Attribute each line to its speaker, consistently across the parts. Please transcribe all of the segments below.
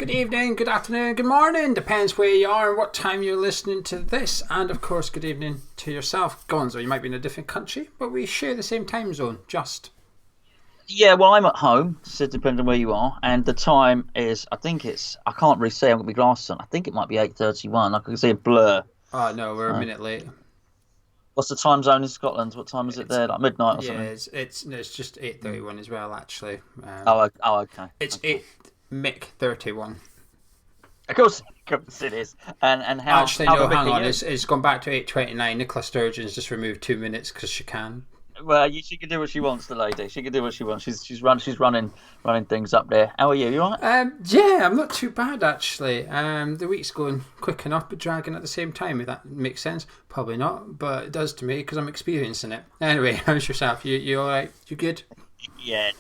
Speaker 1: Good evening, good afternoon, good morning. Depends where you are and what time you're listening to this. And of course, good evening to yourself, Gonzo. You might be in a different country, but we share the same time zone, just.
Speaker 2: Yeah, well, I'm at home, so it depends on where you are. And the time is, I can't really say, I've got my glasses on. I think it might be 8:31. I can see a blur.
Speaker 1: Oh no, we're a
Speaker 2: Uh,
Speaker 1: minute late.
Speaker 2: what's the time zone in Scotland? What time is it
Speaker 1: It's
Speaker 2: there? Like midnight or
Speaker 1: yeah,
Speaker 2: something?
Speaker 1: it's just 8:31 as well. Actually,
Speaker 2: Okay.
Speaker 1: it's
Speaker 2: Okay.
Speaker 1: 8:31.
Speaker 2: Of course it is. And
Speaker 1: Actually,
Speaker 2: how the
Speaker 1: no,
Speaker 2: Mick
Speaker 1: hang
Speaker 2: are
Speaker 1: on.
Speaker 2: you?
Speaker 1: It's gone back to 8:29. Nicola Sturgeon's just removed 2 minutes because she can.
Speaker 2: She can do what she wants, the lady. She can do what she wants. She's running things up there. How are you? You all right?
Speaker 1: Yeah, I'm not too bad actually. The week's going quick enough, but dragging at the same time. If that makes sense, probably not, but it does to me because I'm experiencing it. Anyway, how's yourself? You all right? You good?
Speaker 2: Yeah,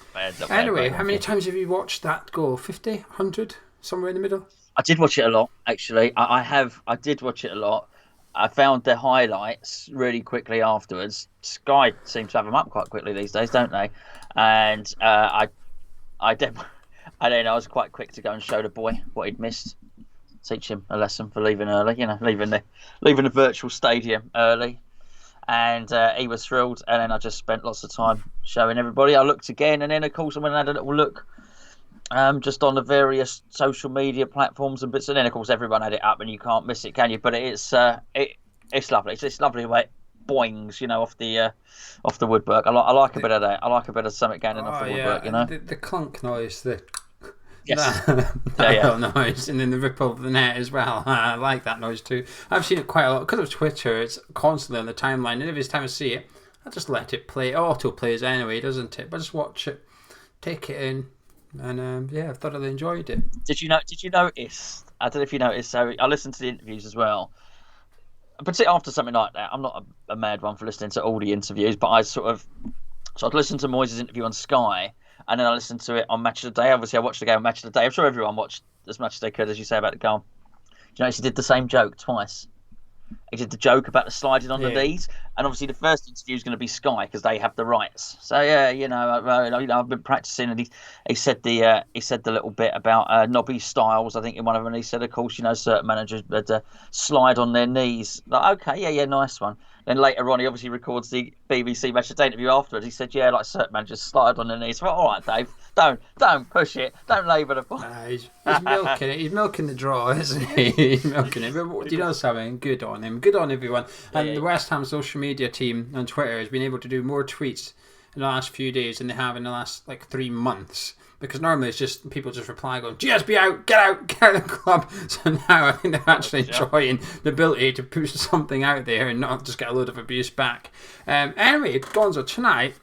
Speaker 2: not bad,
Speaker 1: Anyway,
Speaker 2: mate.
Speaker 1: how
Speaker 2: Thank
Speaker 1: many
Speaker 2: you.
Speaker 1: times have you watched that go? 50, 100, somewhere in the middle?
Speaker 2: I did watch it a lot, actually. I did watch it a lot. I found the highlights really quickly afterwards. Sky seems to have them up quite quickly these days, don't they? And I did, I don't know. I was quite quick to go and show the boy what he'd missed, teach him a lesson for leaving early. Leaving the virtual stadium early, and he was thrilled. And then I just spent lots of time showing everybody. I looked again, and then of course I went and had a little look just on the various social media platforms and bits. And then, of course, everyone had it up, and you can't miss it, can you? But it's lovely. It's lovely the way it boings, off the woodwork. I like a
Speaker 1: The,
Speaker 2: bit of that. I like a bit of something going off
Speaker 1: oh
Speaker 2: the
Speaker 1: yeah,
Speaker 2: woodwork.
Speaker 1: and the clunk noise,
Speaker 2: Yes. Yeah,
Speaker 1: that
Speaker 2: yeah,
Speaker 1: little noise, and then the ripple of the net as well. I like that noise too. I've seen it quite a lot because of Twitter. It's constantly on the timeline, and every time I see it, I just let it play. It auto plays anyway, doesn't it? But just watch it, take it in, and yeah, I've thoroughly enjoyed it.
Speaker 2: Did you notice? I don't know if you noticed. So I listened to the interviews as well. Particularly after something like that, I'm not a mad one for listening to all the interviews, but so I'd listened to Moyes' interview on Sky, and then I listened to it on Match of the Day. Obviously, I watched the game on Match of the Day. I'm sure everyone watched as much as they could, as you say about the goal. Do you know he did the same joke twice? He did the joke about the sliding on the
Speaker 1: Yeah.
Speaker 2: knees, and obviously the first interview is going to be Sky because they have the rights. So yeah, I've been practicing, and he said the little bit about Nobby Styles. I think in one of them, he said, of course, certain managers would slide on their knees. Like, okay, yeah, nice one. Then later on, he obviously records the BBC Match of the Day interview afterwards. He said, yeah, like certain managers slide on their knees. Well, all right, Dave, don't push it, don't labour the point.
Speaker 1: He's milking it. He's milking the draw, isn't he? He's milking it. But do you know something? Good on him. Good on everyone.
Speaker 2: Yeah,
Speaker 1: And
Speaker 2: yeah,
Speaker 1: the West Ham social media team on Twitter has been able to do more tweets in the last few days than they have in the last 3 months. Because normally it's just people just reply going, GSB out, get out of the club. So now I think they're actually enjoying the ability to push something out there and not just get a load of abuse back. Anyway, Gonzo, tonight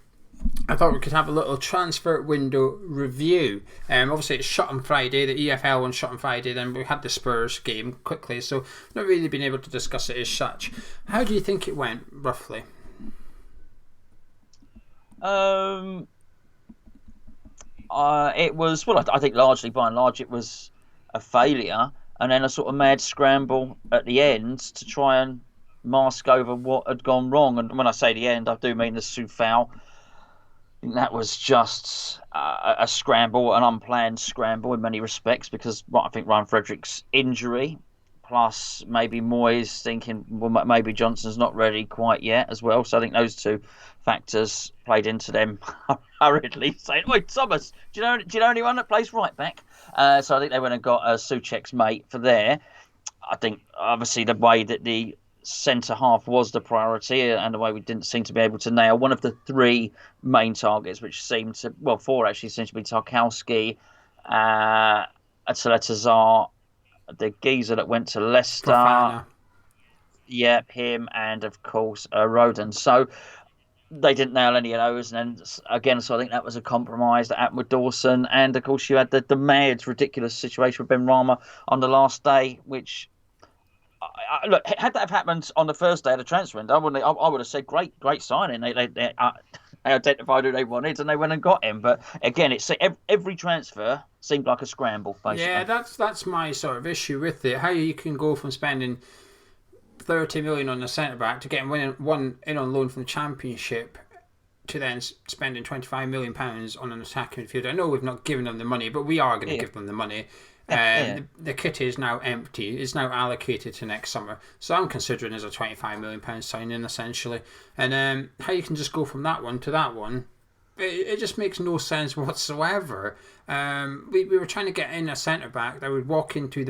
Speaker 1: I thought we could have a little transfer window review. Obviously, it's shut on Friday. The EFL one shut on Friday. Then we had the Spurs game quickly, so not really been able to discuss it as such. How do you think it went, roughly?
Speaker 2: Um, it was well. I think largely, by and large, it was a failure, and then a sort of mad scramble at the end to try and mask over what had gone wrong. And when I say the end, I do mean the Soufal. I think that was just a scramble, an unplanned scramble in many respects, because I think Ryan Frederick's injury, plus maybe Moyes thinking, well, maybe Johnson's not ready quite yet as well. So I think those two factors played into them hurriedly saying, "Wait, Thomas, do you know anyone that plays right back?" So I think they went and got Souček's mate for there. I think obviously the way that the centre half was the priority, and the way we didn't seem to be able to nail one of the three main targets, which seemed to, well, four actually seemed to be Tarkowski, Attaleta, the geezer that went to Leicester,
Speaker 1: Fofana.
Speaker 2: yep, him, and of course Roden. So they didn't nail any of those, and then again, so I think that was a compromise that happened with Dawson, and of course you had the mad, ridiculous situation with Benrahma on the last day, which look, had that have happened on the first day of the transfer window, I would have said great signing. They identified who they wanted and they went and got him. But again, it's every transfer seemed like a scramble,
Speaker 1: Yeah,
Speaker 2: basically.
Speaker 1: that's my sort of issue with it. How you can go from spending 30 million on a centre back to getting one in on loan from the Championship to then spending £25 million on an attacking midfielder. I know we've not given them the money, but we are going to
Speaker 2: Yeah,
Speaker 1: give them the money. The kit is now empty. It's now allocated to next summer. So I'm considering as a £25 million signing essentially. And how you can just go from that one to that one, it just makes no sense whatsoever. We were trying to get in a centre back that would walk into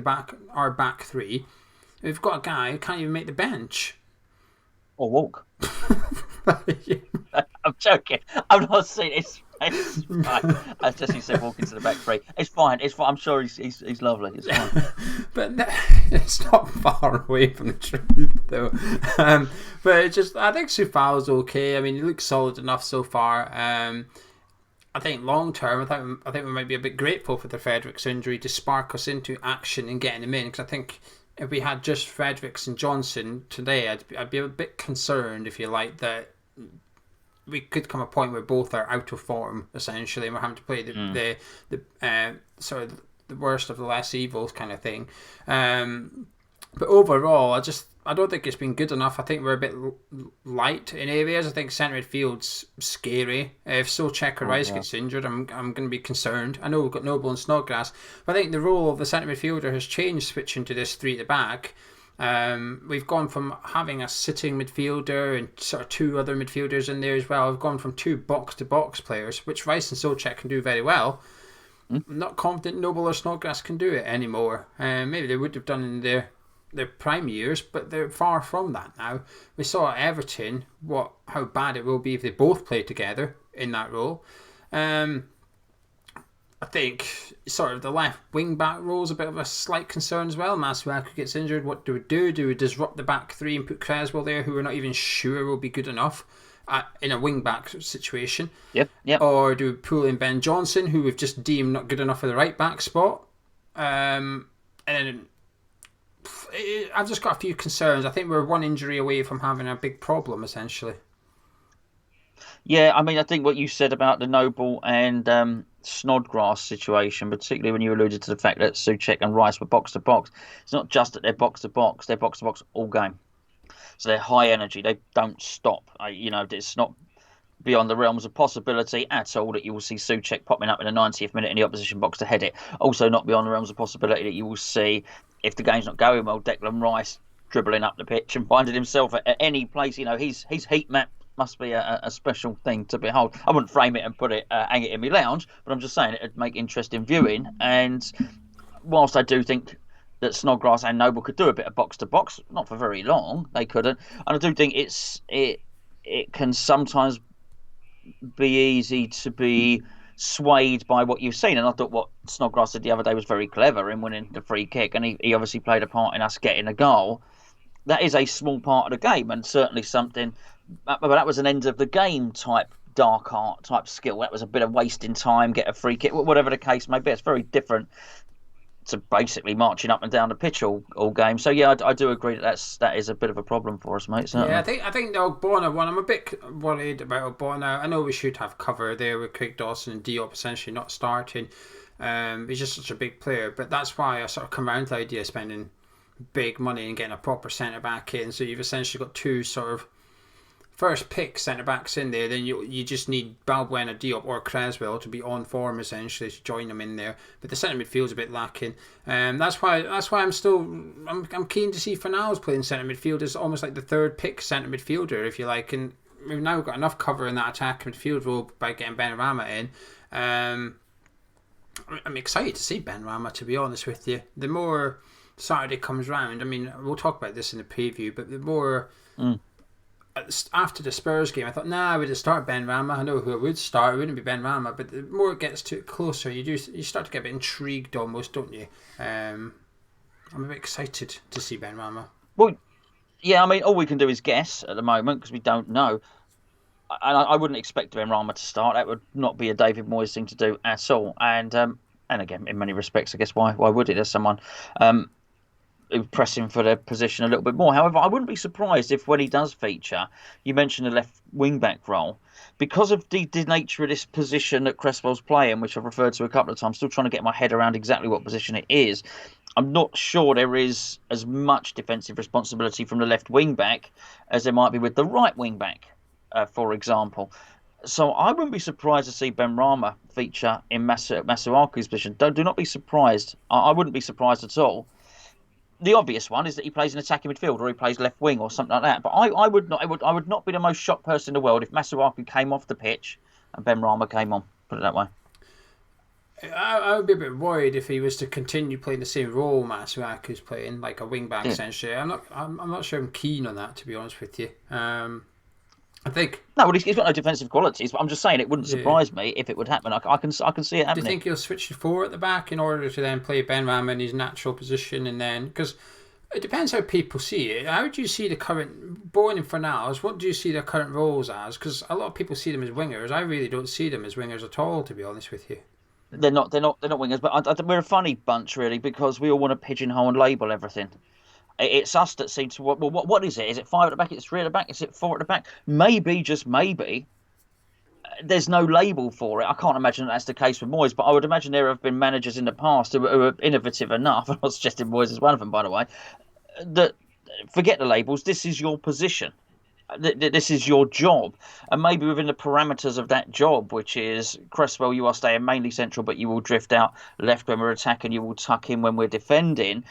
Speaker 1: our back three. We've got a guy who can't even make the bench.
Speaker 2: Or walk. I'm joking. I'm not saying it's fine. As Jesse said, walk into the back three. It's fine. It's fine. I'm sure he's lovely. It's fine.
Speaker 1: But it's not far away from the truth, though. But I think Soufal's okay. I mean, he looks solid enough so far. I think long term, I think we might be a bit grateful for the Fredericks injury to spark us into action and getting him in, because I think if we had just Fredericks and Johnson today, I'd be a bit concerned, if you like, that we could come a point where both are out of form essentially, and we're having to play the sort of the worst of the less evils kind of thing. But overall, I don't think it's been good enough. I think we're a bit light in areas. I think centre midfield's scary. If Souček or Rice gets injured, I'm going to be concerned. I know we've got Noble and Snodgrass, but I think the role of the centre midfielder has changed, switching to this three at the back. We've gone from having a sitting midfielder and sort of two other midfielders in there as well. We've gone from two box-to-box players, which Rice and Souček can do very well. I'm not confident Noble or Snodgrass can do it anymore. Maybe they would have done in their prime years, but they're far from that now. We saw at Everton how bad it will be if they both play together in that role. I think sort of the left wing back role is a bit of a slight concern as well. Masuaku gets injured. What do we do? Do we disrupt the back three and put Creswell there, who we're not even sure will be good enough in a wing back situation?
Speaker 2: Yep.
Speaker 1: Or do we pull in Ben Johnson, who we've just deemed not good enough for the right back spot? And then I've just got a few concerns. I think we're one injury away from having a big problem, essentially.
Speaker 2: Yeah, I mean, I think what you said about the Noble and Snodgrass situation, particularly when you alluded to the fact that Souček and Rice were box to box, it's not just that they're box to box; they're box to box all game. So they're high energy; they don't stop. It's not beyond the realms of possibility at all that you will see Souček popping up in the 90th minute in the opposition box to head it. Also, not beyond the realms of possibility that you will see, if the game's not going well, Declan Rice dribbling up the pitch and finding himself at any place. His heat map must be a special thing to behold. I wouldn't frame it and hang it in my lounge, but I'm just saying it'd make interesting viewing. And whilst I do think that Snodgrass and Noble could do a bit of box to box, not for very long, they couldn't. And I do think it can sometimes be easy to be swayed by what you've seen. And I thought what Snodgrass did the other day was very clever in winning the free kick, and he obviously played a part in us getting a goal. That is a small part of the game, and certainly something, but that was an end of the game type dark art type skill. That was a bit of wasting time, get a free kick, whatever the case may be. It's very different to basically marching up and down the pitch all game. So yeah, I do agree that is a bit of a problem for us, mate. Certainly.
Speaker 1: Yeah, I think the Ogbonna one, I'm a bit worried about Ogbonna. I know we should have cover there with Craig Dawson and Diop essentially not starting. He's just such a big player, but that's why I sort of come around to the idea of spending big money and getting a proper centre back in. So you've essentially got two sort of first pick centre backs in there. Then you just need Balbuena, Diop, or Creswell to be on form essentially to join them in there. But the centre midfield's a bit lacking. That's why I'm keen to see Fornals playing centre midfield as almost like the third pick centre midfielder, if you like. And we've now got enough cover in that attack midfield role by getting Benrahma in. I'm excited to see Benrahma, to be honest with you. The more Saturday comes round, I mean, we'll talk about this in the preview, but the more after the Spurs game, I thought, I would start Benrahma. I know who I would start. It wouldn't be Benrahma, but the more it gets to closer, you start to get a bit intrigued almost, don't you? I'm a bit excited to see Benrahma.
Speaker 2: Well, yeah, I mean, all we can do is guess at the moment because we don't know. And I wouldn't expect Benrahma to start. That would not be a David Moyes thing to do at all. And again, in many respects, I guess why would it? There's someone pressing for their position a little bit more. However, I wouldn't be surprised if when he does feature, you mentioned the left wing back role, because of the nature of this position that Cresswell's playing, which I've referred to a couple of times. Still trying to get my head around exactly what position it is. I'm not sure there is as much defensive responsibility from the left wing back as there might be with the right wing back, for example. So I wouldn't be surprised to see Benrahma feature in Masuaku's position. Do not be surprised. I wouldn't be surprised at all. The obvious one is that he plays an attacking midfield or he plays left wing or something like that. But I would not. I would not be the most shocked person in the world if Masuaku came off the pitch and Benrahma came on. Put it that way.
Speaker 1: I would be a bit worried if he was to continue playing the same role Masuaku's playing, like a wing back essentially. I'm not sure I'm keen on that, to be honest with you. I think
Speaker 2: no, well, he's got no defensive qualities, but I'm just saying it wouldn't surprise me if it would happen. I can see it happening.
Speaker 1: Do you think he'll switch to 4 at the back in order to then play Benrahma in his natural position, and then because it depends how people see it. How do you see the current Bowen and Fornals? What do you see their current roles as? Because a lot of people see them as wingers. I really don't see them as wingers at all, to be honest with you.
Speaker 2: They're not wingers, but we're a funny bunch really because we all want to pigeonhole and label everything. It's us that seem to. Well, what is it? Is it 5 at the back? It's 3 at the back? Is it 4 at the back? Maybe, just maybe, there's no label for it. I can't imagine that's the case with Moyes, but I would imagine there have been managers in the past who are innovative enough. I'm not suggesting Moyes is one of them, by the way. That forget the labels. This is your position. This is your job, and maybe within the parameters of that job, which is Cresswell, you are staying mainly central, but you will drift out left when we're attacking. You will tuck in when we're defending.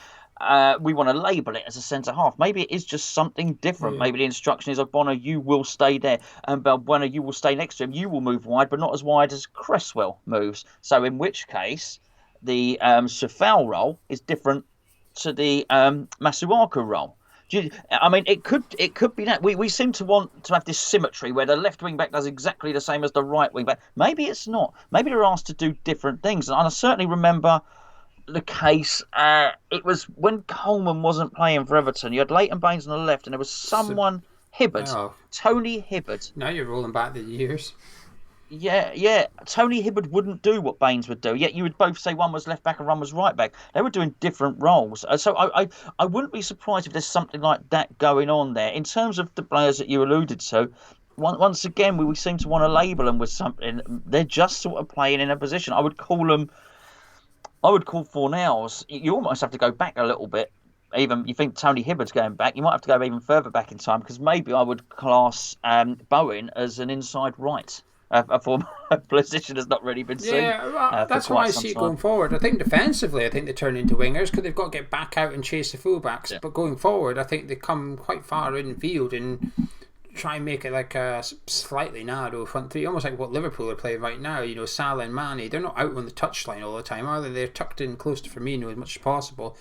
Speaker 2: We want to label it as a centre half. Maybe it is just something different. Maybe the instruction is, Ogbonna, you will stay there, and Balbuena, you will stay next to him. You will move wide, but not as wide as Cresswell moves. So in which case, the Sefal role is different to the Masuaku role. I mean, it could be that we seem to want to have this symmetry where the left wing back does exactly the same as the right wing back. Maybe it's not. Maybe they're asked to do different things. And I certainly remember the case. It was when Coleman wasn't playing for Everton. You had Leighton Baines on the left, and there was someone Hibbard, Tony Hibbard.
Speaker 1: Now you're rolling back the years.
Speaker 2: Yeah. Tony Hibbard wouldn't do what Baines would do. Yet you would both say one was left back and one was right back. They were doing different roles. So I wouldn't be surprised if there's something like that going on there. In terms of the players that you alluded to, once again, we seem to want to label them with something. They're just sort of playing in a position. I would call Fornals. You almost have to go back a little bit. Even you think Tony Hibbard's going back, you might have to go even further back in time because maybe I would class Bowen as an inside right. A former position has not really been seen.
Speaker 1: Yeah, that's how I see it going forward. I think defensively, I think they turn into wingers because they've got to get back out and chase the fullbacks. Yeah. But going forward, I think they come quite far in field and try and make it like a slightly narrow front three, almost like what Liverpool are playing right now. You know, Salah and Mane, they're not out on the touchline all the time, are they? They're tucked in close to Firmino as much as possible.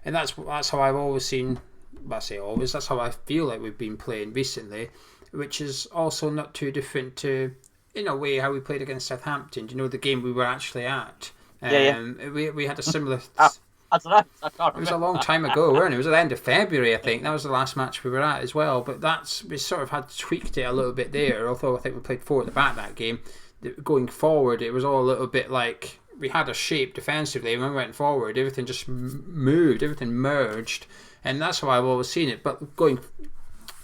Speaker 1: And that's how I've always seen, well, I say always, that's how I feel like we've been playing recently, which is also not too different to, in a way, how we played against Southampton. Do you know the game we were actually at? We had a similar...
Speaker 2: I don't know. I can't remember.
Speaker 1: It was a long time ago, wasn't it? It was at the end of February, I think. That was the last match we were at as well. But we sort of had tweaked it a little bit there, although I think we played 4 at the back that game. Going forward, it was all a little bit like we had a shape defensively. When we went forward, everything just moved, everything merged. And that's how I've always seen it. But going...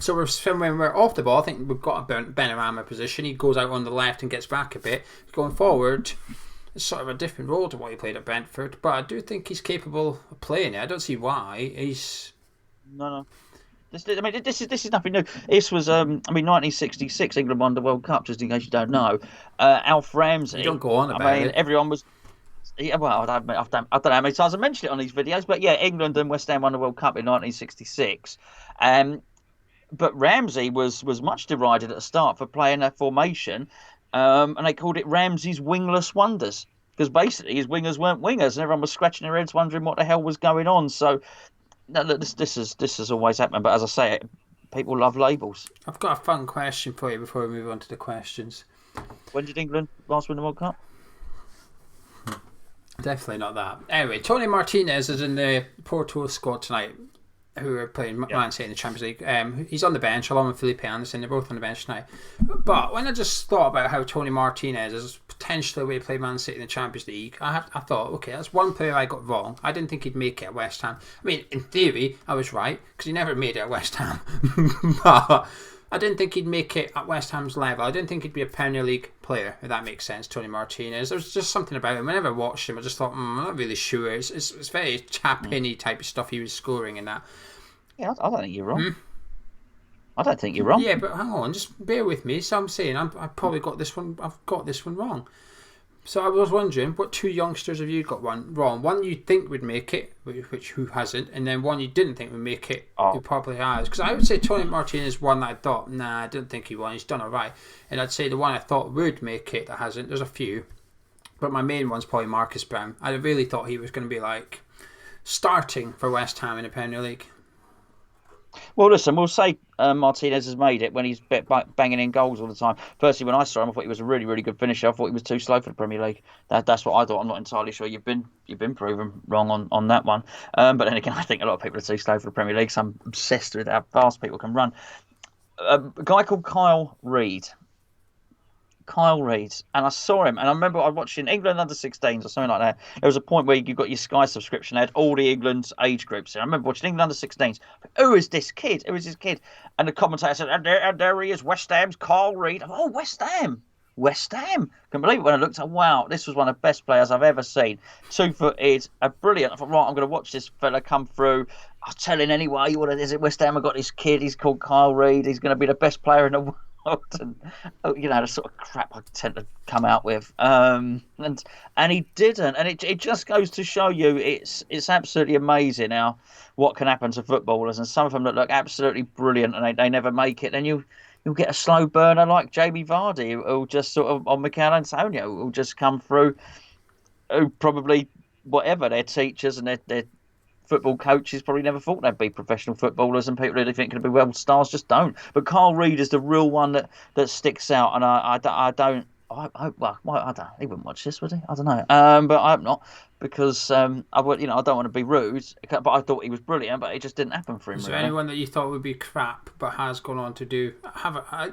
Speaker 1: So when we're off the ball, I think we've got a Benrahma position. He goes out on the left and gets back a bit. Going forward, it's sort of a different role to what he played at Brentford. But I do think he's capable of playing it. I don't see why. He's...
Speaker 2: No. This is nothing new. This was 1966. England won the World Cup. Just in case you don't know, Alf Ramsey.
Speaker 1: You don't go on about it.
Speaker 2: Everyone was. Yeah, well, I don't know how many times I mentioned it on these videos, but yeah, England and West Ham won the World Cup in 1966. But Ramsey was much derided at the start for playing that formation, and they called it Ramsey's wingless wonders because basically his wingers weren't wingers, and everyone was scratching their heads wondering what the hell was going on. So, no, look, this has always happened. But as I say, people love labels.
Speaker 1: I've got a fun question for you before we move on to the questions.
Speaker 2: When did England last win the World Cup?
Speaker 1: Definitely not that. Anyway, Tony Martinez is in the Porto squad tonight, who are playing Man City in the Champions League. He's on the bench along with Felipe Anderson. They're both on the bench tonight. But when I just thought about how Tony Martinez is potentially a way to play Man City in the Champions League, I thought, okay, that's one player I got wrong. I didn't think he'd make it at West Ham. I mean, in theory, I was right because he never made it at West Ham. But I didn't think he'd make it at West Ham's level. I didn't think he'd be a Premier League player, if that makes sense, Tony Martinez. There was just something about him. Whenever I watched him, I just thought, I'm not really sure. It's very Chapini type of stuff he was scoring in that.
Speaker 2: Yeah, I don't think you're wrong. I don't think you're wrong.
Speaker 1: Yeah, but hang on, just bear with me. So I'm saying I've probably got this one. I've got this one wrong. So I was wondering, what two youngsters have you got wrong? One you think would make it, which who hasn't, and then one you didn't think would make it, who probably has. Because I would say Tony Martinez is one that I thought, I didn't think he won. He's done all right. And I'd say the one I thought would make it that hasn't. There's a few, but my main one's probably Marcus Brown. I really thought he was going to be like starting for West Ham in the Premier League.
Speaker 2: Well, listen, we'll say Martinez has made it when he's banging in goals all the time. Firstly, when I saw him, I thought he was a really, really good finisher. I thought he was too slow for the Premier League. That's what I thought. I'm not entirely sure. You've been proven wrong on that one. But then again, I think a lot of people are too slow for the Premier League. So I'm obsessed with how fast people can run. A guy called Kyle Reid. And I saw him, and I remember I watched in England under 16s or something like that. There was a point where you got your Sky subscription, they had all the England's age groups. And I remember watching England under 16s. Who is this kid? And the commentator said, and there he is, West Ham's Kyle Reid. Oh, West Ham. Couldn't believe it when I looked at, wow, this was one of the best players I've ever seen. 2-footed, brilliant. I thought, right, I'm going to watch this fella come through. I was telling anyway, what is it, West Ham have got this kid, he's called Kyle Reid, he's going to be the best player in the world. And the sort of crap I tend to come out with, and he didn't, and it just goes to show you it's absolutely amazing how what can happen to footballers, and some of them that look absolutely brilliant and they never make it. Then you'll get a slow burner like Jamie Vardy, who'll just sort of, on Mikel Antonio, who'll just come through, who probably whatever their teachers and their football coaches probably never thought they'd be professional footballers, and people who think could be world stars just don't. But Kyle Reid is the real one that sticks out, and I don't. He wouldn't watch this, would he? I don't know. But I hope not, because I don't want to be rude. But I thought he was brilliant, but it just didn't happen for him.
Speaker 1: Is there anyone that you thought would be crap, but has gone on to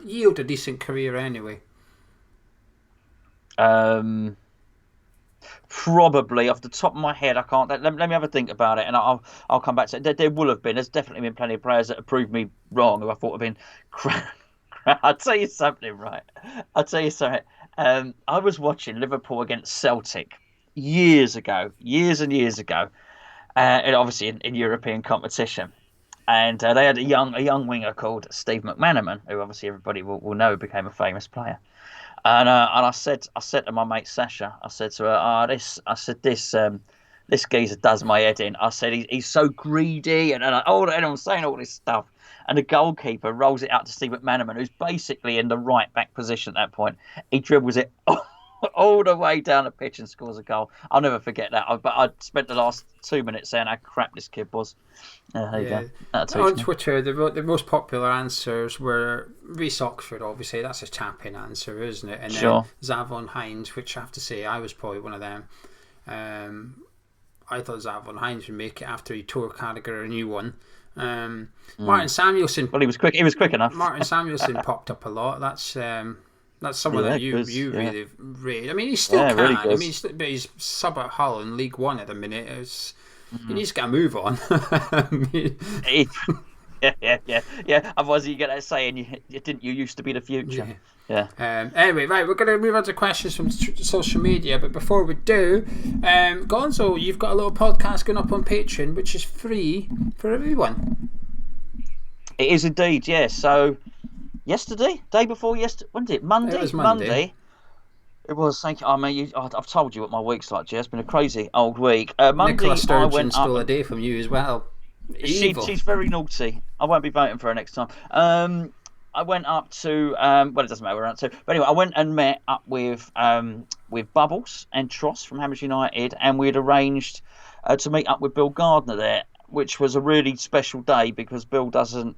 Speaker 1: yield a decent career anyway?
Speaker 2: Probably off the top of my head, I can't. Let me have a think about it, and I'll come back to it. There will have been. There's definitely been plenty of players that have proved me wrong, who I thought have been crap. I'll tell you something, right? I was watching Liverpool against Celtic years and years ago, and obviously in European competition. And they had a young winger called Steve McManaman, who obviously everybody will know became a famous player. And I said to my mate Sasha, I said to her, this geezer does my head in. I said he's so greedy, and I'm saying all this stuff. And the goalkeeper rolls it out to Steve McManaman, who's basically in the right back position at that point. He dribbles it all the way down the pitch and scores a goal. I'll never forget that. But I spent the last 2 minutes saying how crap this kid was. There you go.
Speaker 1: On Twitter, the most popular answers were Reece Oxford, obviously. That's a champion answer, isn't it? And then Zavon Hines, which I have to say, I was probably one of them. I thought Zavon Hines would make it after he tore Carragher a new one. Martin Samuelson.
Speaker 2: Well, he was quick enough.
Speaker 1: Martin Samuelson popped up a lot. That's someone that you really rate. I mean, he still can. Really, I mean, he's sub at Hull in League One at the minute. He needs to get a move on.
Speaker 2: Yeah. Otherwise, you get that saying, you used to be the future. Yeah.
Speaker 1: Anyway, right, we're going to move on to questions from social media, but before we do, Gonzo, you've got a little podcast going up on Patreon, which is free for everyone.
Speaker 2: It is indeed, yes. So, day before yesterday, when did it? Monday?
Speaker 1: It was Monday.
Speaker 2: It was. Thank you. I mean, I've told you what my week's like, Jess. It's been a crazy old week. Monday,
Speaker 1: Nicola Sturgeon stole a day from you as well.
Speaker 2: She's very naughty. I won't be voting for her next time. I went up to it doesn't matter where I went to. But anyway, I went and met up with Bubbles and Tross from Hammers United, and we'd arranged to meet up with Bill Gardner there, which was a really special day because Bill doesn't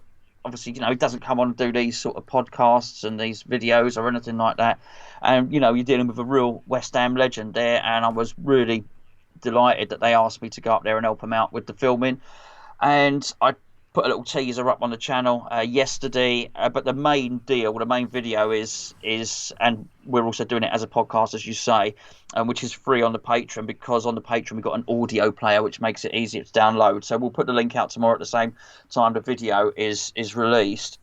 Speaker 2: he doesn't come on and do these sort of podcasts and these videos or anything like that. And you're dealing with a real West Ham legend there, and I was really delighted that they asked me to go up there and help them out with the filming. And I put a little teaser up on the channel yesterday, but the main video is, and we're also doing it as a podcast, as you say, which is free on the Patreon, because on the Patreon we've got an audio player which makes it easier to download. So we'll put the link out tomorrow at the same time the video is released.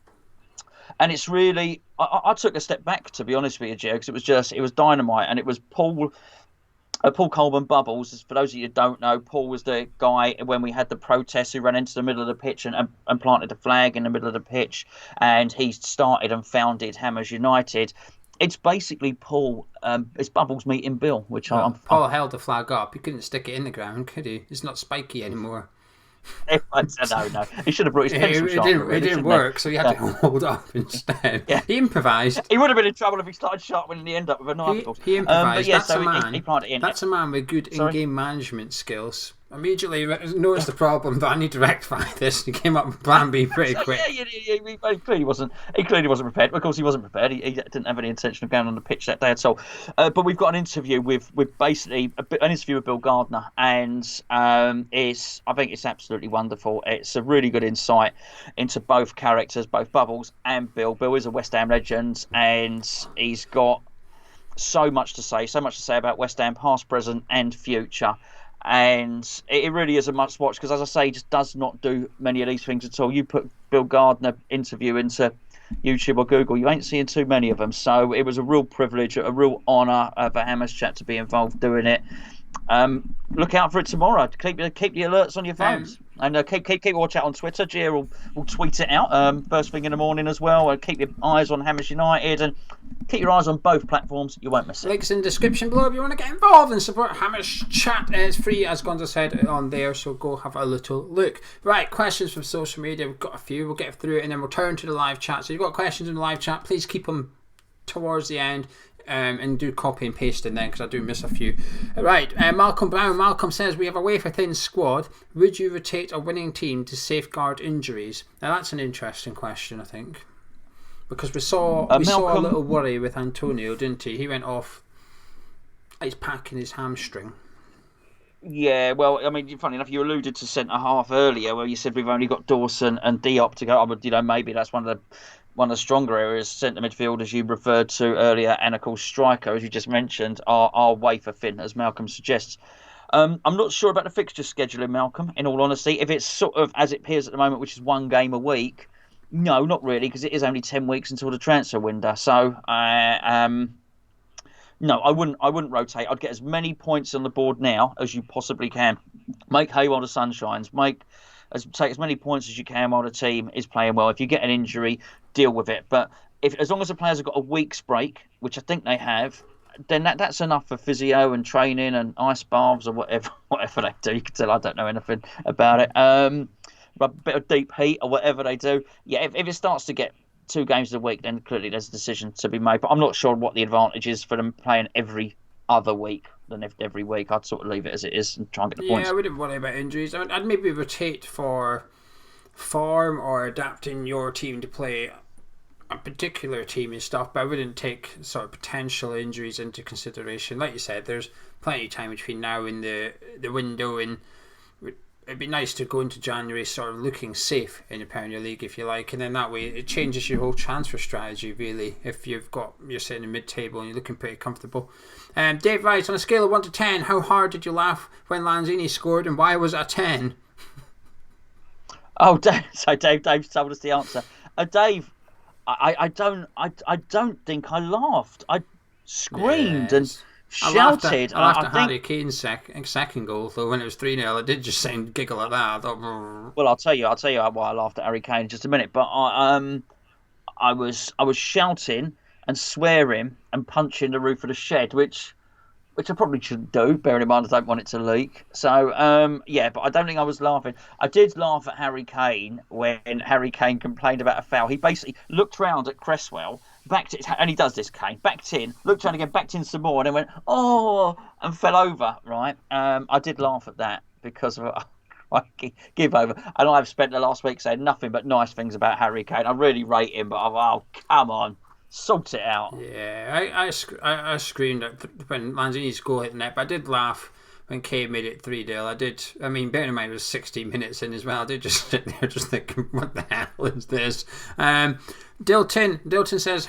Speaker 2: And it's really, I took a step back, to be honest with you, Joe, because it was dynamite, and it was Paul Paul Coleman Bubbles, for those of you who don't know, Paul was the guy when we had the protests who ran into the middle of the pitch and planted a flag in the middle of the pitch, and he started and founded Hammers United. It's basically Paul, it's Bubbles meeting Bill, which
Speaker 1: Well, Paul held the flag up. He couldn't stick it in the ground, could he? It's not spiky anymore.
Speaker 2: no. He should have brought his pencil sharpener.
Speaker 1: It didn't work, so he had to hold up instead.
Speaker 2: Yeah.
Speaker 1: He improvised.
Speaker 2: He would have been in trouble if he started sharpening and he ended up with a knife.
Speaker 1: He improvised.
Speaker 2: Yeah,
Speaker 1: That's a man.
Speaker 2: He planted in.
Speaker 1: That's a man with good in-game management skills. Immediately noticed the problem that I need to rectify this. He came up with Plan B pretty quick.
Speaker 2: Yeah, he clearly wasn't. He clearly wasn't prepared. Of course, he wasn't prepared. He didn't have any intention of going on the pitch that day at all. But we've got an interview with basically an interview with Bill Gardner, and I think it's absolutely wonderful. It's a really good insight into both characters, both Bubbles and Bill. Bill is a West Ham legend, and he's got so much to say about West Ham, past, present, and future. And it really is a must watch because, as I say, he just does not do many of these things at all. You put Bill Gardner interview into YouTube or Google, you ain't seeing too many of them. So it was a real privilege, a real honour for Hammers Chat to be involved doing it. Look out for it tomorrow. Keep the alerts on your phones, and keep watch out on Twitter. Gia will tweet it out first thing in the morning as well. Keep your eyes on Hammers United and keep your eyes on both platforms. You won't miss it.
Speaker 1: Links in the description below if you want to get involved and support Hammers Chat. It's free, as Gonzo said, on there, so go have a little look. Right, questions from social media. We've got a few. We'll get through it and then we'll turn to the live chat. So if you've got questions in the live chat, please keep them towards the end. And do copy and paste in there because I do miss a few. Right, Malcolm Brown. Malcolm says, we have a wafer-thin squad. Would you rotate a winning team to safeguard injuries? Now that's an interesting question, I think, because we saw a little worry with Antonio, didn't he? He went off. He's packing his hamstring.
Speaker 2: Yeah, well, I mean, funny enough, you alluded to centre half earlier, where you said we've only got Dawson and Diop to go. Maybe that's one of the stronger areas. Centre midfield, as you referred to earlier, and of course striker, as you just mentioned, are wafer thin, as Malcolm suggests. I'm not sure about the fixture scheduling, Malcolm. In all honesty, if it's sort of as it appears at the moment, which is one game a week, no, not really, because it is only 10 weeks until the transfer window. So, no, I wouldn't rotate. I'd get as many points on the board now as you possibly can. Make hay while the sun shines. Take as many points as you can while the team is playing well. If you get an injury, deal with it. But as long as the players have got a week's break, which I think they have, then that's enough for physio and training and ice baths or whatever they do. You can tell I don't know anything about it. A bit of deep heat or whatever they do. Yeah, if it starts to get 2 games a week, then clearly there's a decision to be made. But I'm not sure what the advantage is for them playing every other week than every week. I'd sort of leave it as it is and try and get the points.
Speaker 1: Yeah, I wouldn't worry about injuries. I'd maybe rotate for form or adapting your team to play a particular team and stuff, but I wouldn't take sort of potential injuries into consideration. Like you said, there's plenty of time between now and the window, and it'd be nice to go into January sort of looking safe in the Premier League, if you like, and then that way it changes your whole transfer strategy, really, if you're sitting in mid-table and you're looking pretty comfortable. Dave writes, on a scale of 1 to 10, how hard did you laugh when Lanzini scored, and why was it a 10?
Speaker 2: Oh, Dave's told us the answer. Dave, I don't think I laughed. I screamed and shouted.
Speaker 1: I laughed at Harry Kane's second goal, though. When it was 3-0, I did just giggle at that. I thought,
Speaker 2: well, I'll tell you why I laughed at Harry Kane in just a minute. But I was shouting and swearing and punching the roof of the shed, which I probably shouldn't do, bearing in mind I don't want it to leak. So, yeah, but I don't think I was laughing. I did laugh at Harry Kane when Harry Kane complained about a foul. He basically looked round at Cresswell, backed it, and he does this, Kane, backed in, looked around again, backed in some more, and then went, oh, and fell over, right? I did laugh at that because of I give over. And I've spent the last week saying nothing but nice things about Harry Kane. I really rate him, but come on. Sort it out.
Speaker 1: Yeah, I screamed when Lanzini's goal hit the net, but I did laugh when Kane made it 3-0. I mean, bearing in mind it was 16 minutes in as well, I did just sit there just thinking, what the hell is this? Dilton says,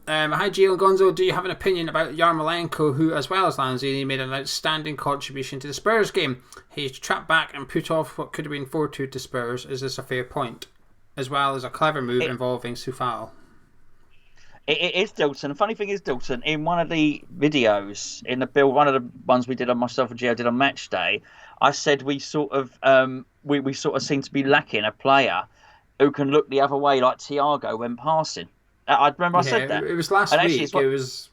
Speaker 1: hi Geo Gonzo, do you have an opinion about Yarmolenko, who, as well as Lanzini, made an outstanding contribution to the Spurs game? He's trapped back and put off what could have been 4-2 to Spurs. Is this a fair point? As well as a clever move involving Soufal.
Speaker 2: It is Dilton. The funny thing is, Dilton, in one of the videos, in the build, one of the ones we did on myself and Geo did on match day, I said we sort of we sort of seem to be lacking a player who can look the other way like Thiago when passing. I remember I
Speaker 1: Yeah,
Speaker 2: said that.
Speaker 1: it was last
Speaker 2: And actually,
Speaker 1: week. It was.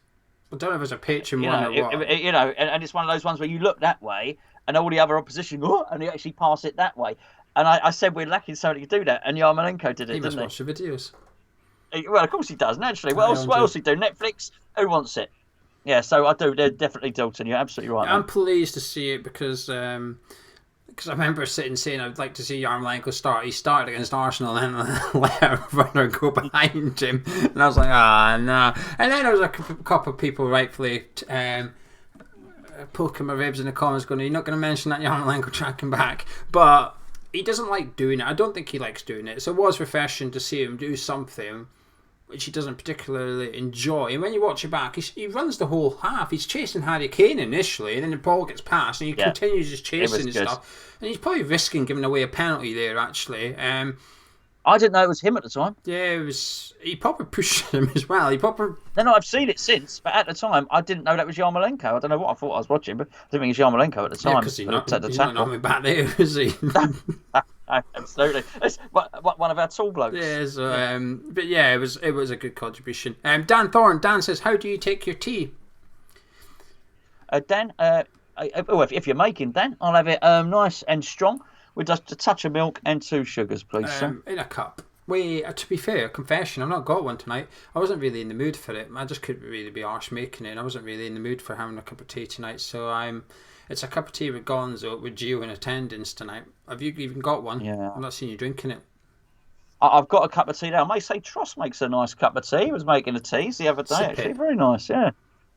Speaker 1: I don't know if it was a pitching one or what.
Speaker 2: and it's one of those ones where you look that way, and all the other opposition, and they actually pass it that way. And I said we're lacking somebody to do that, and Yarmolenko did it,
Speaker 1: He must
Speaker 2: didn't
Speaker 1: watch the videos.
Speaker 2: he? Well, of course he does, naturally. What else he do? Netflix? Who wants it? Yeah, so I do. They're definitely Dilton. You're absolutely right.
Speaker 1: I'm pleased to see it because I remember sitting saying I'd like to see Yarmolenko start. He started against Arsenal and then let a runner go behind him. And I was like, no. And then there was a couple of people rightfully poking my ribs in the comments going, you're not going to mention that Yarmolenko tracking back. But he doesn't like doing it. I don't think he likes doing it. So it was refreshing to see him do something which he doesn't particularly enjoy. And when you watch it back, he runs the whole half. He's chasing Harry Kane initially, and then the ball gets passed, and he continues just chasing and stuff. And he's probably risking giving away a penalty there, actually.
Speaker 2: I didn't know it was him at the time.
Speaker 1: Yeah, it was. He probably pushed him as well.
Speaker 2: No, I've seen it since, but at the time, I didn't know that was Yarmolenko. I don't know what I thought I was watching, but I didn't think it was Yarmolenko at the time.
Speaker 1: Because he's not normally back there, is he?
Speaker 2: Absolutely. It's one of our tall blokes.
Speaker 1: Yeah, so, but yeah, it was a good contribution. Dan Thorne, Dan says, how do you take your tea?
Speaker 2: Dan, if you're making, Dan, I'll have it nice and strong with just a touch of milk and 2 sugars, please, sir.
Speaker 1: In a cup. To be fair, confession, I've not got one tonight. I wasn't really in the mood for it. I just couldn't really be arse making it. I wasn't really in the mood for having a cup of tea tonight, so it's a cup of tea with Gonzo, with Geo in attendance tonight. Have you even got one?
Speaker 2: Yeah.
Speaker 1: I've not seen you drinking it.
Speaker 2: I've got a cup of tea now. I may say Tross makes a nice cup of tea. He was making the teas the other day, actually. Very nice, yeah.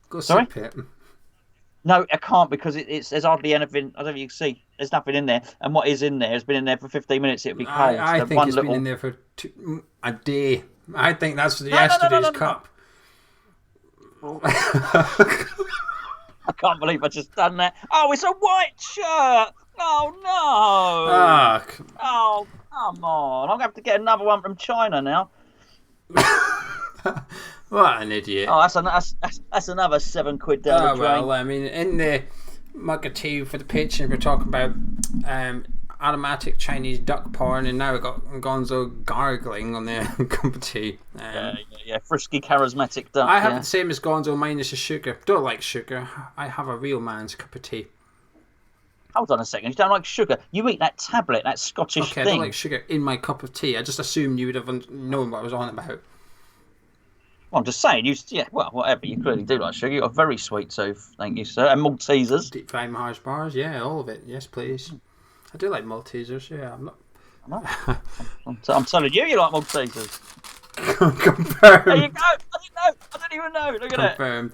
Speaker 1: Go sip it.
Speaker 2: No, I can't because there's hardly anything. I don't know if you can see. There's nothing in there. And what is in there has been in there for 15 minutes. It'll be cold.
Speaker 1: I think it's been in there for a day. I think that's yesterday's cup.
Speaker 2: I can't believe I just done that. Oh, it's a white shirt. Oh, no. Oh, come on. I'm going to have to get another one from China now.
Speaker 1: What an idiot.
Speaker 2: Oh, that's another £7 down the drain.
Speaker 1: Well, I mean, in the mug of tea for the pitch, and we're talking about aromatic Chinese duck porn, and now we've got Gonzo gargling on the cup of tea.
Speaker 2: Yeah, frisky, charismatic duck.
Speaker 1: I have the same as Gonzo minus the sugar. Don't like sugar. I have a real man's cup of tea.
Speaker 2: Hold on a second. You don't like sugar? You eat that tablet, that Scottish thing.
Speaker 1: I don't like sugar in my cup of tea. I just assumed you would have known what I was on about.
Speaker 2: Well, I'm just saying, whatever. You clearly do like sugar. You've got a very sweet tooth, thank you, sir. And Maltesers.
Speaker 1: Deep fried Mars bars, yeah, all of it. Yes, please. I do like Maltesers, yeah.
Speaker 2: I'm telling you, you like Maltesers.
Speaker 1: Confirmed.
Speaker 2: There you go. I didn't even know. Look at
Speaker 1: Confirmed.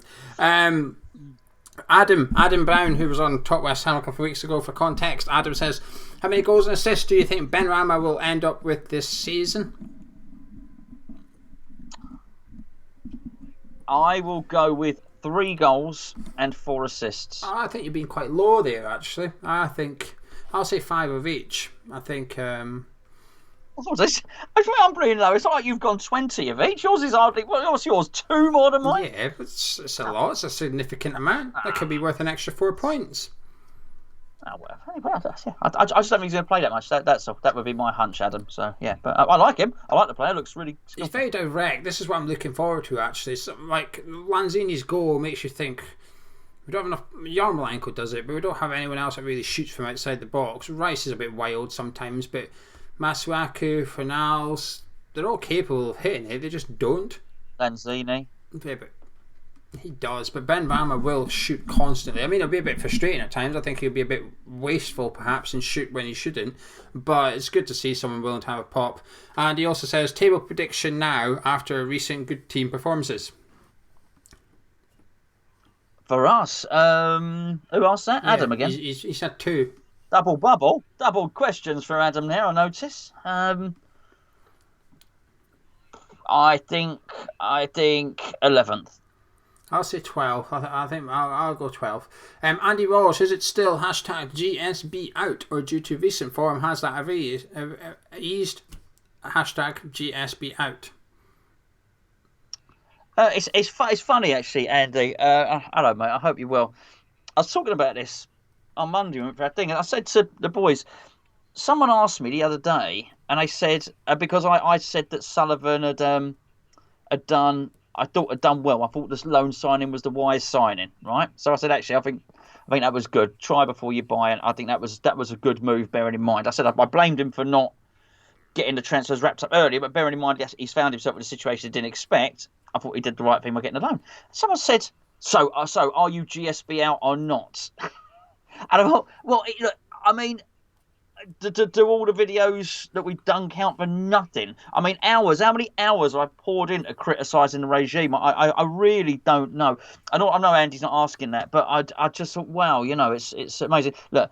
Speaker 1: Adam Brown, who was on Top West Ham a couple of weeks ago, for context, Adam says, how many goals and assists do you think Benrahma will end up with this season?
Speaker 2: I will go with 3 goals and 4 assists.
Speaker 1: I think you've been quite low there, actually. I'll say 5 of each. I think.
Speaker 2: What's this? I'm pretty low. It's like you've gone 20 of each. Yours is hardly. What's yours? 2 more than mine?
Speaker 1: Yeah, but it's a lot. It's a significant amount. That could be worth an extra 4 points.
Speaker 2: Oh, well, I just don't think he's going to play that much. That would be my hunch, Adam. So yeah, but I like him. I like the player. Looks really skillful.
Speaker 1: He's very direct. This is what I'm looking forward to. Actually, like Lanzini's goal makes you think. We don't have enough. Yarmolenko does it, but we don't have anyone else that really shoots from outside the box. Rice is a bit wild sometimes, but Masuaku, Fornals, they're all capable of hitting it. They just don't.
Speaker 2: Lanzini.
Speaker 1: Yeah, but he does, but Benrahma will shoot constantly. I mean, it'll be a bit frustrating at times. I think he'll be a bit wasteful perhaps and shoot when he shouldn't, but it's good to see someone willing to have a pop. And he also says, table prediction now after recent good team performances.
Speaker 2: For us, who asked that? Yeah, Adam again.
Speaker 1: He said 2.
Speaker 2: Double questions for Adam there, I notice. I think 11th.
Speaker 1: I'll say 12. I think I'll go 12. Andy Walsh, is it still hashtag GSB out, or due to recent form has that eased? Hashtag GSB out.
Speaker 2: It's funny actually, Andy. Hello, mate. I hope you're well. I was talking about this on Monday for our thing, and I said to the boys, someone asked me the other day, and I said because I said that Sullivan had done. I thought had done well. I thought this loan signing was the wise signing, right? So I said, actually, I think that was good. Try before you buy, and I think that was a good move. Bearing in mind, I said I blamed him for not getting the transfers wrapped up earlier, but bearing in mind, yes, he's found himself in a situation he didn't expect. I thought he did the right thing by getting a loan. Someone said, so are you GSB out or not? And I thought, well, look, I mean, do all the videos that we've done count for nothing? I mean, hours. How many hours I've poured into criticising the regime? I really don't know. I know Andy's not asking that, but I just thought, wow, it's amazing. Look,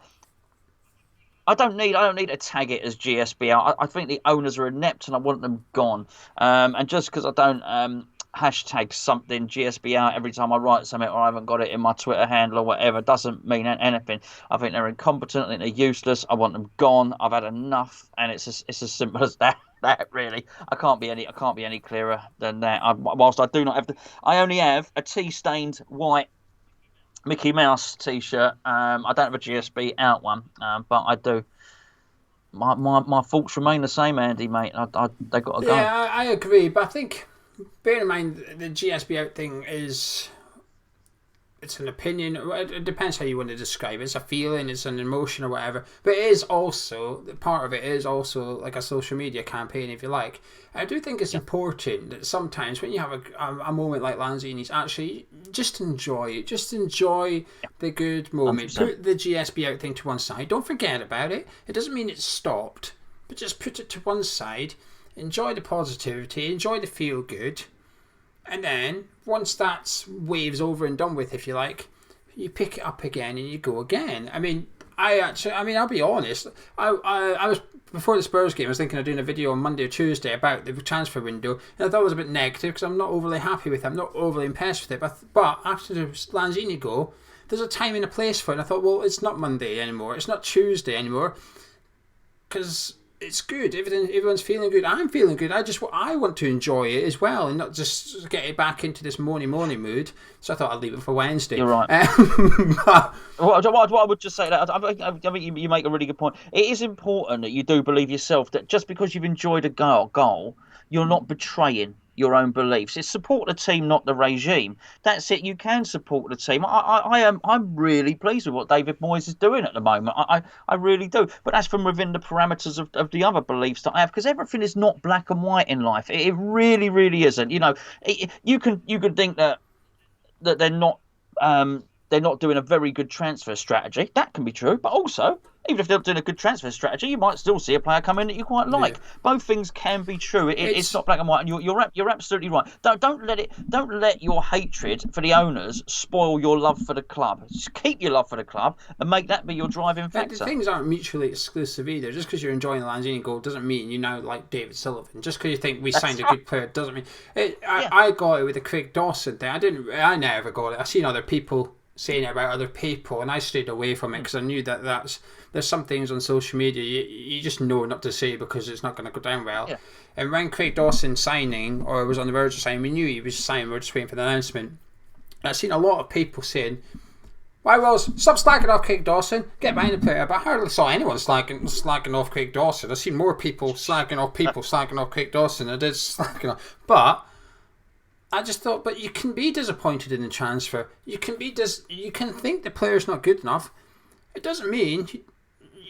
Speaker 2: I don't need to tag it as GSB out. I think the owners are inept and I want them gone. And just because I don't hashtag something GSB out every time I write something or I haven't got it in my Twitter handle or whatever doesn't mean anything. I think they're incompetent. I think they're useless. I want them gone. I've had enough, and it's as simple as that. That really, I can't be any clearer than that. Whilst I do not have I only have a tea-stained white Mickey Mouse T-shirt. I don't have a GSB out one, but I do. My thoughts remain the same, Andy, mate. They got to go.
Speaker 1: Yeah, I agree, but I think bear in mind the GSB out thing it's an opinion. It depends how you want to describe it. It's a feeling, it's an emotion or whatever. But it is also, part of it is also like a social media campaign, if you like. I do think it's important that sometimes when you have a moment like Lanzini's, actually just enjoy it. Just enjoy the good moment.
Speaker 2: 100%.
Speaker 1: Put the GSB out thing to one side. Don't forget about it. It doesn't mean it's stopped, but just put it to one side. Enjoy the positivity. Enjoy the feel good. And then, once that wave's over and done with, if you like, you pick it up again and you go again. I mean, I'll be honest. I was, before the Spurs game, I was thinking of doing a video on Monday or Tuesday about the transfer window, and I thought it was a bit negative because I'm not overly happy with it. I'm not overly impressed with it. But after the Lanzini goal, there's a time and a place for it. And I thought, well, it's not Monday anymore. It's not Tuesday anymore. Because it's good. Everyone's feeling good. I'm feeling good. I want to enjoy it as well and not just get it back into this moany mood. So I thought I'd leave it for Wednesday.
Speaker 2: You're right.
Speaker 1: But,
Speaker 2: what I would just say that I think you make a really good point. It is important that you do believe yourself that just because you've enjoyed a goal, you're not betraying your own beliefs. It's support the team, not the regime. That's it. You can support the team. I'm really pleased with what David Moyes is doing at the moment. I really do. But that's from within the parameters of the other beliefs that I have, because everything is not black and white in life. It really, really isn't. You can think that they're not doing a very good transfer strategy. That can be true, but also, even if they're doing a good transfer strategy, you might still see a player come in that you quite like. Yeah. Both things can be true. It's not black and white, and you're absolutely right. Don't let your hatred for the owners spoil your love for the club. Just keep your love for the club and make that be your driving factor.
Speaker 1: The things aren't mutually exclusive either. Just because you're enjoying the Lanzini goal doesn't mean you now like David Sullivan. Just because you think we signed a good player doesn't mean. I got it with the Craig Dawson thing. I never got it. I've seen other people saying it about other people, and I stayed away from it because I knew that there's some things on social media you just know not to say because it's not going to go down well. Yeah. And when Craig Dawson signing, or was on the verge of signing, we knew he was signing. We were just waiting for the announcement. And I've seen a lot of people saying, "Why, Wells, stop slagging off Craig Dawson, get behind the player." But I hardly saw anyone slagging off Craig Dawson. I've seen more people slagging off Craig Dawson than I did slagging off. But I just thought, but you can be disappointed in the transfer. You can think the player's not good enough. It doesn't mean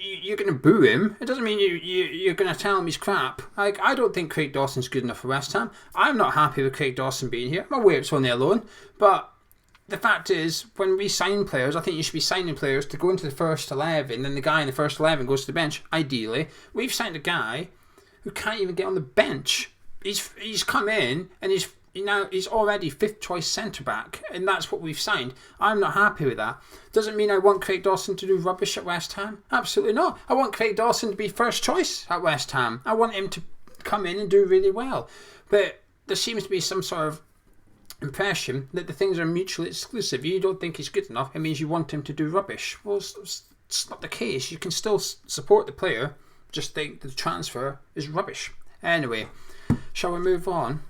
Speaker 1: you're going to boo him. It doesn't mean you're going to tell him he's crap. Like, I don't think Craig Dawson's good enough for West Ham. I'm not happy with Craig Dawson being here. I'm aware it's only a loan, but the fact is, when we sign players, I think you should be signing players to go into the first 11, then the guy in the first 11 goes to the bench. Ideally, we've signed a guy who can't even get on the bench. He's come in and he's already fifth choice centre back, and that's what we've signed. I'm not happy with that. Doesn't mean I want Craig Dawson to do rubbish at West Ham. Absolutely not. I want Craig Dawson to be first choice at West Ham. I want him to come in and do really well. But there seems to be some sort of impression that the things are mutually exclusive. You don't think he's good enough, it means you want him to do rubbish. Well, it's not the case. You can still support the player, just think the transfer is rubbish. Anyway, shall we move on?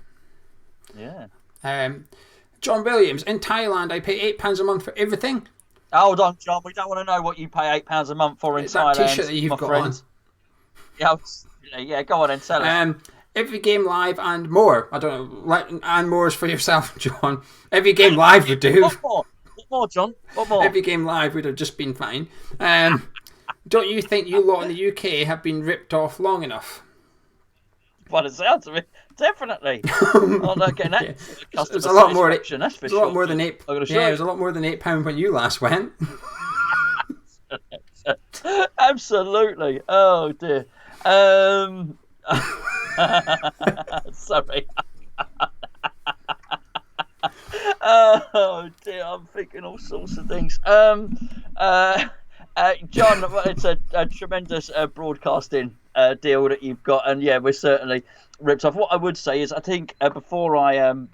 Speaker 2: Yeah.
Speaker 1: John Williams, in Thailand, I pay £8 a month for everything.
Speaker 2: Hold on, John. We don't want to know what you pay £8 a month for in Thailand.
Speaker 1: That T-shirt that you've got
Speaker 2: friend. On. Yeah, go on and tell us.
Speaker 1: Every game live and more. I don't know, and more is for yourself, John. Every game live would do.
Speaker 2: What more, John? What more?
Speaker 1: Every game live would have just been fine. Don't you think you lot in the UK have been ripped off long enough?
Speaker 2: By the sounds of it, definitely. I'm not getting that.
Speaker 1: Yeah. It's a lot more.
Speaker 2: That's for
Speaker 1: it's
Speaker 2: sure.
Speaker 1: A lot more than £8. Yeah, it was a lot more than £8 when you last went.
Speaker 2: Absolutely. Oh dear. Sorry. Oh dear, I'm thinking all sorts of things. John, it's a tremendous broadcasting deal that you've got, and yeah, we're certainly ripped off. What I would say is, I think before I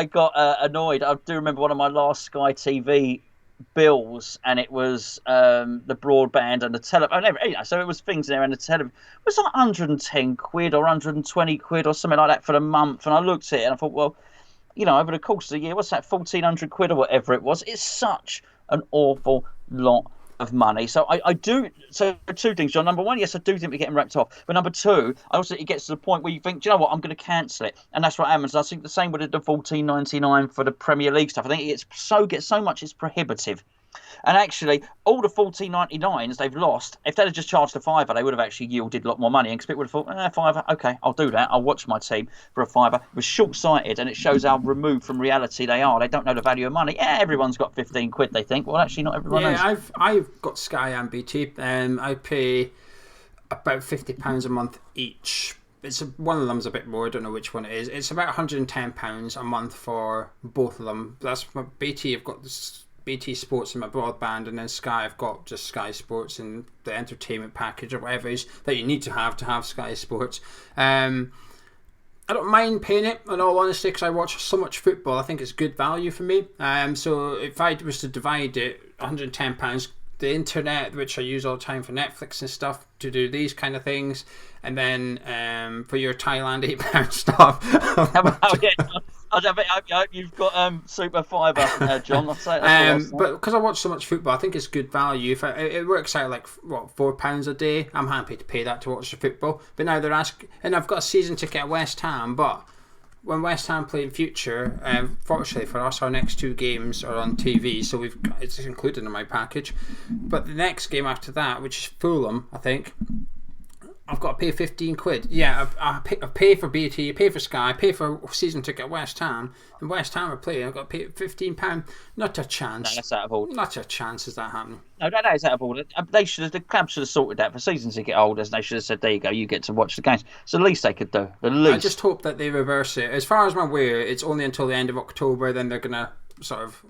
Speaker 2: got annoyed, I do remember one of my last Sky TV bills, and it was the broadband and the telephone. So it was things there, and the telephone was like 110 quid or 120 quid or something like that for the month. And I looked at it and I thought, well, over the course of the year, what's that, 1,400 quid or whatever it was? It's such an awful lot of money. So I do. So two things, John. Number one, yes, I do think we're getting wrapped off. But number two, I also think it gets to the point where you think, do you know what, I'm going to cancel it, and that's what happens. I think the same with the $14.99 for the Premier League stuff. I think it gets so much, it's prohibitive. And actually, all the $14.99s they've lost, if they'd have just charged a £5, they would have actually yielded a lot more money. And people would have thought, £5, okay, I'll do that. I'll watch my team for a £5. It was short-sighted, and it shows how removed from reality they are. They don't know the value of money. Yeah, everyone's got 15 quid, they think. Well, actually, not everyone has.
Speaker 1: Yeah, I've got Sky and BT, and I pay about £50 a month each. One of them's a bit more. I don't know which one it is. It's about £110 a month for both of them. That's for BT. I've got this BT Sports in my broadband, and then Sky, I've got just Sky Sports and the entertainment package or whatever it is that you need to have Sky Sports. I don't mind paying it, in all honesty, because I watch so much football. I think it's good value for me. So if I was to divide it, £110, the internet, which I use all the time for Netflix and stuff, to do these kind of things, and then for your Thailand £8 stuff.
Speaker 2: I hope you've got super fibre, John. I'll say
Speaker 1: but because I watch so much football, I think it's good value. If it works out like £4 a day, I'm happy to pay that to watch the football. But now they're asking, and I've got a season ticket at West Ham, but when West Ham play in future, fortunately for us, our next two games are on TV, so it's included in my package. But the next game after that, which is Fulham, I think, I've got to pay 15 quid. Yeah, I pay for BT, I pay for Sky, I pay for a season ticket at West Ham, and West Ham are playing. I've got to pay £15. Not a chance.
Speaker 2: No, that's out of order.
Speaker 1: Not a chance is that happening.
Speaker 2: No, that is out of order. The club should have sorted that for season ticket holders. They should have said, there you go, you get to watch the games. It's the least they could do. The least.
Speaker 1: I just hope that they reverse it. As far as I'm aware, it's only until the end of October, then they're going to sort of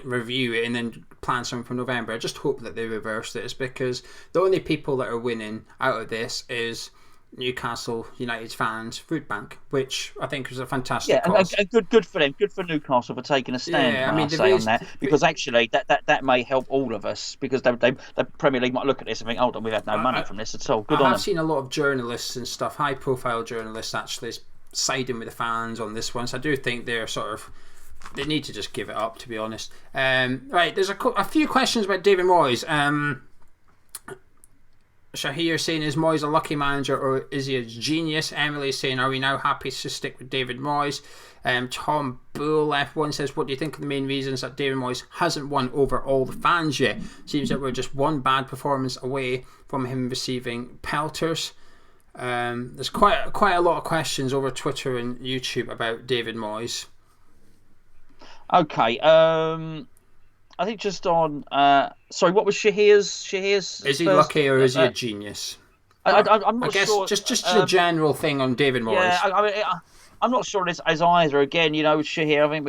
Speaker 1: review it and then plan something for November. I just hope that they reverse this, because the only people that are winning out of this is Newcastle United fans food bank, which I think was a fantastic cause.
Speaker 2: Good for them, good for Newcastle for taking a stand.
Speaker 1: Yeah, I mean,
Speaker 2: on that, because actually that may help all of us, because the Premier League might look at this and think, hold on, we've had no money from this at all. Good on them.
Speaker 1: I've seen a lot of journalists and stuff, high profile journalists actually siding with the fans on this one, so I do think they're sort of, they need to just give it up, to be honest. Right, there's a few questions about David Moyes. Shahir saying, is Moyes a lucky manager or is he a genius? Emily saying, are we now happy to stick with David Moyes? Tom Bull F1 says, what do you think of the main reasons that David Moyes hasn't won over all the fans yet? Seems that we're just one bad performance away from him receiving pelters. There's quite a lot of questions over Twitter and YouTube about David Moyes.
Speaker 2: Okay, I think just on. Sorry, what was Shahir's?
Speaker 1: Is he lucky or is he a genius?
Speaker 2: I'm not sure.
Speaker 1: Just a general thing on David Moyes.
Speaker 2: Yeah, I'm not sure it's as either. Again, Shahir, I think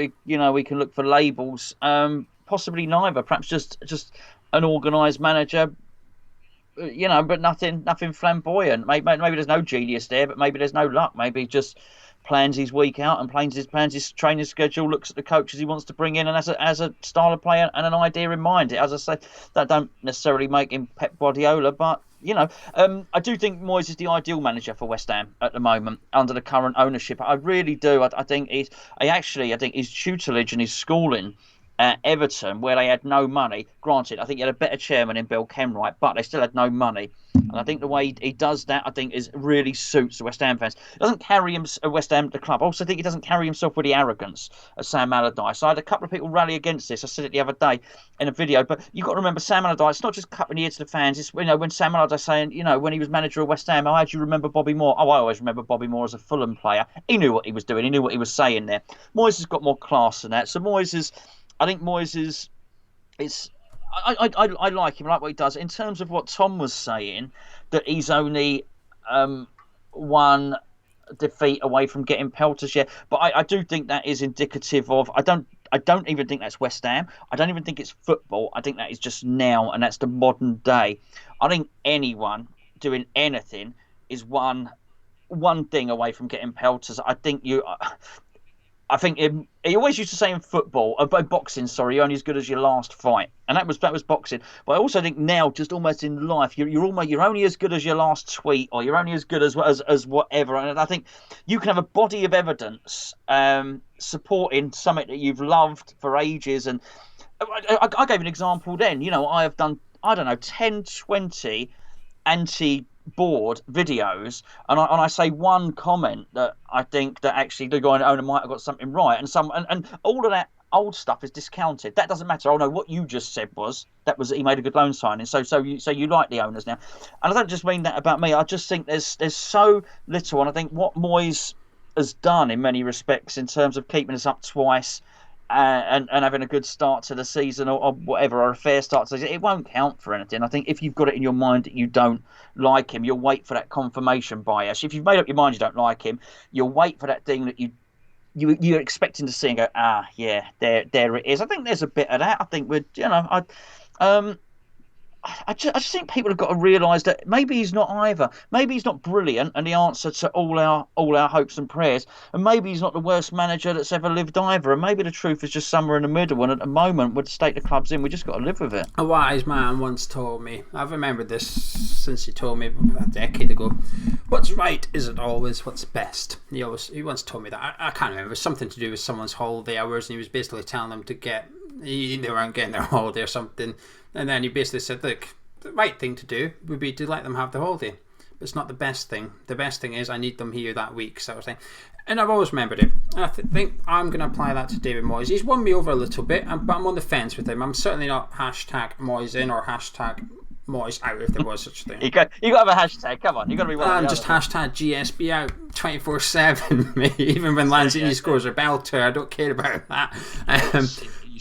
Speaker 2: we can look for labels. Possibly neither. Perhaps just an organised manager. But nothing flamboyant. Maybe there's no genius there, but maybe there's no luck. Maybe just plans his week out and plans his training schedule, looks at the coaches he wants to bring in, and has a style of play and an idea in mind. As I say, that don't necessarily make him Pep Guardiola, but I do think Moyes is the ideal manager for West Ham at the moment under the current ownership. I really do. I think I think his tutelage and his schooling at Everton, where they had no money. Granted, I think he had a better chairman in Bill Kenwright, but they still had no money. And I think the way he does that, I think, is really suits the West Ham fans. He doesn't carry West Ham the club. I also think he doesn't carry himself with the arrogance of Sam Allardyce. I had a couple of people rally against this. I said it the other day in a video, but you've got to remember Sam Allardyce. It's not just cutting the ear to the fans. It's when Sam Allardyce saying, when he was manager of West Ham, how do you remember Bobby Moore? Oh, I always remember Bobby Moore as a Fulham player. He knew what he was doing. He knew what he was saying there. Moyes has got more class than that. So I think Moyes is. I like him. I like what he does. In terms of what Tom was saying, that he's only one defeat away from getting pelters yet, but I do think that is indicative of. I don't even think that's West Ham. I don't even think it's football. I think that is just now, and that's the modern day. I think anyone doing anything is one thing away from getting pelters. I think he always used to say in football, boxing, sorry, you're only as good as your last fight, and that was boxing. But I also think now, just almost in life, you're only as good as your last tweet, or you're only as good as whatever. And I think you can have a body of evidence supporting something that you've loved for ages. And I gave an example then. I have done 10, 20 anti-board videos, and I say one comment that I think that actually the guy in the owner might have got something right, and all of that old stuff is discounted. That doesn't matter. Oh no, what you just said was he made a good loan signing. So you like the owners now, and I don't just mean that about me. I just think there's so little, and I think what Moyes has done in many respects in terms of keeping us up twice. And having a good start to the season or whatever, or a fair start to the season, it won't count for anything. I think if you've got it in your mind that you don't like him, you'll wait for that confirmation bias. If you've made up your mind you don't like him, you'll wait for that thing that you're expecting to see and go, yeah, there it is. I think there's a bit of that. I think I just think people have got to realise that maybe he's not either. Maybe he's not brilliant and the answer to all our hopes and prayers. And maybe he's not the worst manager that's ever lived either. And maybe the truth is just somewhere in the middle. And at the moment, with the state the club's in, we just got to live with it.
Speaker 1: A wise man once told me, I've remembered this since he told me a decade ago, what's right isn't always what's best. He once told me that. I can't remember. It was something to do with someone's holiday hours, and he was basically telling them they weren't getting their holiday or something. And then he basically said, look, the right thing to do would be to let them have the holiday. But it's not the best thing. The best thing is I need them here that week, sort of thing. And I've always remembered it. And I think I'm going to apply that to David Moyes. He's won me over a little bit, but I'm on the fence with him. I'm certainly not hashtag Moyes in or hashtag Moyes out, if there was such a thing.
Speaker 2: You got to have a hashtag. Come on, you got to be one.
Speaker 1: I'm just hashtag GSB out 24/7. Even when Lanzini scores a belter, I don't care about that.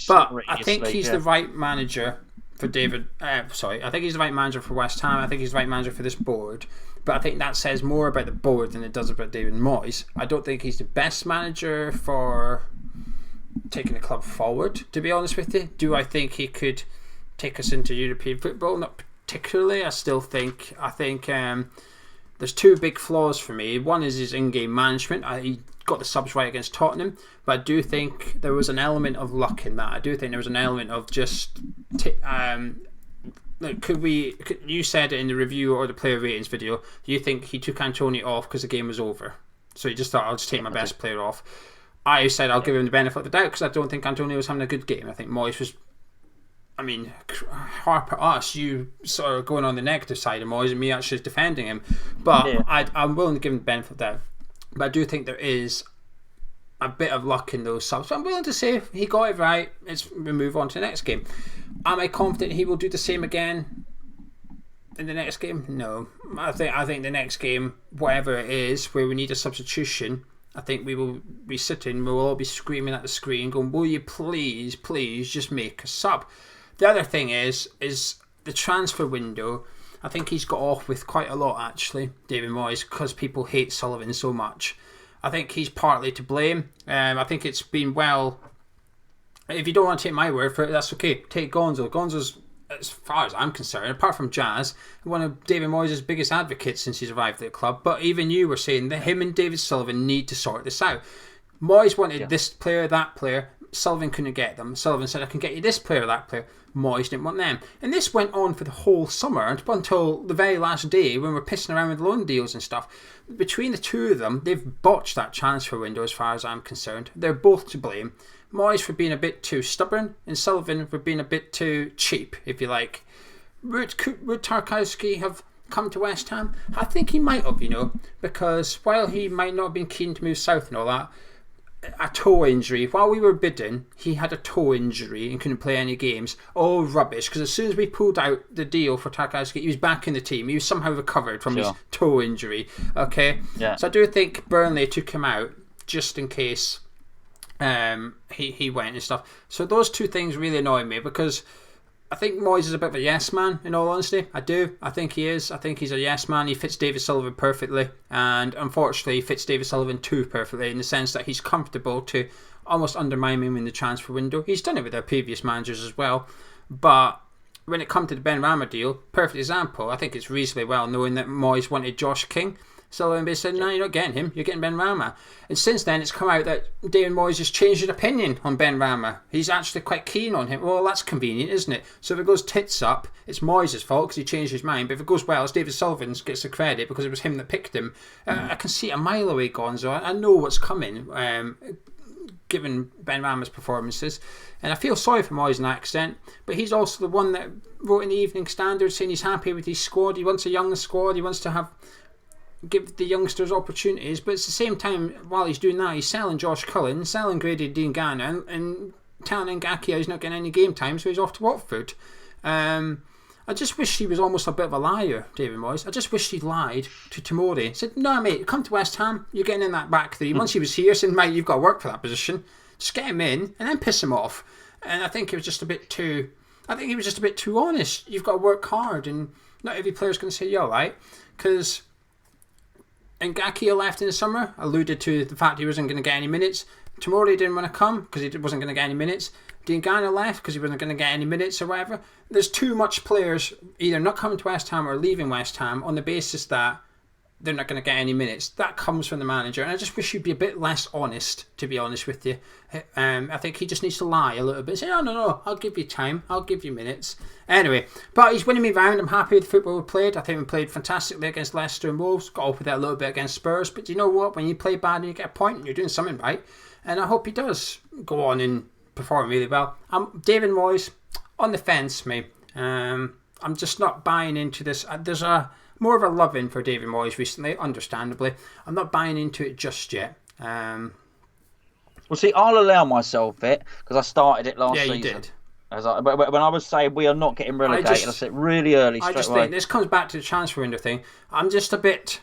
Speaker 1: But I think he's the right manager for David. I think he's the right manager for West Ham. I think he's the right manager for this board. But I think that says more about the board than it does about David Moyes. I don't think he's the best manager for taking the club forward, to be honest with you. Do I think he could take us into European football? Not particularly. I think there's two big flaws for me. One is his in-game management. He got the subs right against Tottenham, but I do think there was an element of luck in that. I do think there was an element of just you said it in the review or the player ratings video, do you think he took Antonio off because the game was over? So he just thought, I'll just take my best player off. I said I'll give him the benefit of the doubt because I don't think Antonio was having a good game. I think Moyes was, harp at us, you sort of going on the negative side of Moyes and me actually defending him. But yeah. I'm willing to give him the benefit of the doubt. But I do think there is a bit of luck in those subs. I'm willing to say he got it right. We move on to the next game. Am I confident he will do the same again in the next game? No. I think the next game, whatever it is, where we need a substitution, I think we will be sitting, we'll all be screaming at the screen, going, will you please just make a sub? The other thing is the transfer window. I think he's got off with quite a lot, actually, David Moyes, because people hate Sullivan so much. I think he's partly to blame. I think it's been well. If you don't want to take my word for it, that's okay. Take Gonzo. Gonzo's, as far as I'm concerned, apart from Jazz, one of David Moyes' biggest advocates since he's arrived at the club. But even you were saying that him and David Sullivan need to sort this out. Moyes wanted this player, that player. Sullivan couldn't get them. Sullivan said, I can get you this player or that player. Moyes didn't want them. And this went on for the whole summer until the very last day when we're pissing around with loan deals and stuff. Between the two of them, they've botched that transfer window as far as I'm concerned. They're both to blame. Moyes for being a bit too stubborn and Sullivan for being a bit too cheap, if you like. Would Tarkowski have come to West Ham? I think he might have, because while he might not have been keen to move south and all that, a toe injury. While we were bidding, he had a toe injury and couldn't play any games. All rubbish, because as soon as we pulled out the deal for Tarkowski, he was back in the team. He was somehow recovered from his toe injury. Okay?
Speaker 2: Yeah.
Speaker 1: So I do think Burnley took him out just in case he went and stuff. So those two things really annoy me, because I think Moyes is a bit of a yes man, in all honesty. I do. I think he is. I think he's a yes man. He fits David Sullivan perfectly. And unfortunately, he fits David Sullivan too perfectly, in the sense that he's comfortable to almost undermine him in the transfer window. He's done it with our previous managers as well. But when it comes to the Benrahma deal, perfect example. I think it's reasonably well known that Moyes wanted Josh King. Sullivan said, no, you're not getting him, you're getting Benrahma. And since then, it's come out that David Moyes has changed his opinion on Benrahma. He's actually quite keen on him. Well, that's convenient, isn't it? So if it goes tits up, it's Moyes' fault because he changed his mind. But if it goes well, it's David Sullivan gets the credit because it was him that picked him. I can see it a mile away, Gonzo. I know what's coming, given Benrahma's performances. And I feel sorry for Moyes in that extent. But he's also the one that wrote in the Evening Standard saying he's happy with his squad. He wants a young squad. He wants to give the youngsters opportunities, but at the same time, while he's doing that, he's selling Josh Cullen, selling Grady Diangana, and telling Ngakia he's not getting any game time, so he's off to Watford. I just wish he was almost a bit of a liar, David Moyes. I just wish he'd lied to Tomori. Said, no mate, come to West Ham, you're getting in that back three. Once he was here, said, mate, you've got to work for that position. Just get him in, and then piss him off. And I think he was just a bit too honest. You've got to work hard, and not every player's going to say, you're alright, because Ngakia left in the summer, alluded to the fact he wasn't going to get any minutes. Tomori didn't want to come because he wasn't going to get any minutes. Diangana left because he wasn't going to get any minutes or whatever. There's too much players either not coming to West Ham or leaving West Ham on the basis that they're not going to get any minutes. That comes from the manager, and I just wish he'd be a bit less honest, to be honest with you. I think he just needs to lie a little bit. Say, oh, no, I'll give you time, I'll give you minutes. Anyway, but he's winning me round. I'm happy with the football we played. I think we played fantastically against Leicester and Wolves. Got off with that a little bit against Spurs. But you know what? When you play bad and you get a point, you're doing something right. And I hope he does go on and perform really well. David Moyes, on the fence, mate. I'm just not buying into this. There's more of a love-in for David Moyes recently, understandably. I'm not buying into it just yet.
Speaker 2: Well, see, I'll allow myself it because I started it last season.
Speaker 1: Yeah, you did.
Speaker 2: When I was saying we are not getting relegated, I said really early.
Speaker 1: I just think this comes back to the transfer window thing. I'm just a bit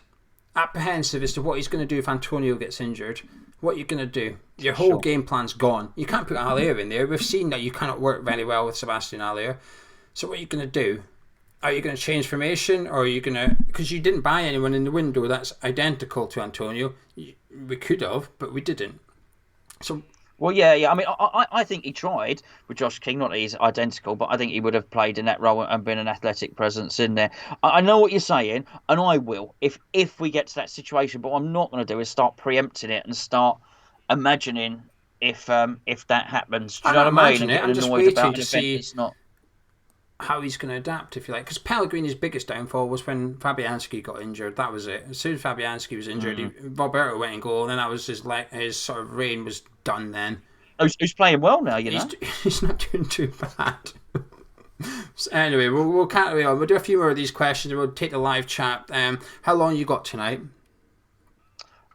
Speaker 1: apprehensive as to what he's going to do if Antonio gets injured. What you're going to do? Your whole game plan's gone. You can't put Allaire in there. We've seen that you cannot work very well with Sebastian Allaire. So what are you going to do? Are you going to change formation, or are you going to... Because you didn't buy anyone in the window that's identical to Antonio. We could have, but we didn't. So...
Speaker 2: Well, yeah. I mean, I think he tried with Josh King. Not that he's identical, but I think he would have played in that role and been an athletic presence in there. I know what you're saying, and I will if we get to that situation. But what I'm not going to do is start preempting it and start imagining if that happens. Do you know what I mean?
Speaker 1: I'm just waiting to see how he's going to adapt, if you like. Because Pellegrini's biggest downfall was when Fabianski got injured. That was it. As soon as Fabianski was injured, Roberto went in goal, and then that was his sort of reign was done then.
Speaker 2: Who's playing well now, you know?
Speaker 1: He's not doing too bad. So anyway, we'll carry on. We'll do a few more of these questions, and we'll take the live chat. How long you got tonight?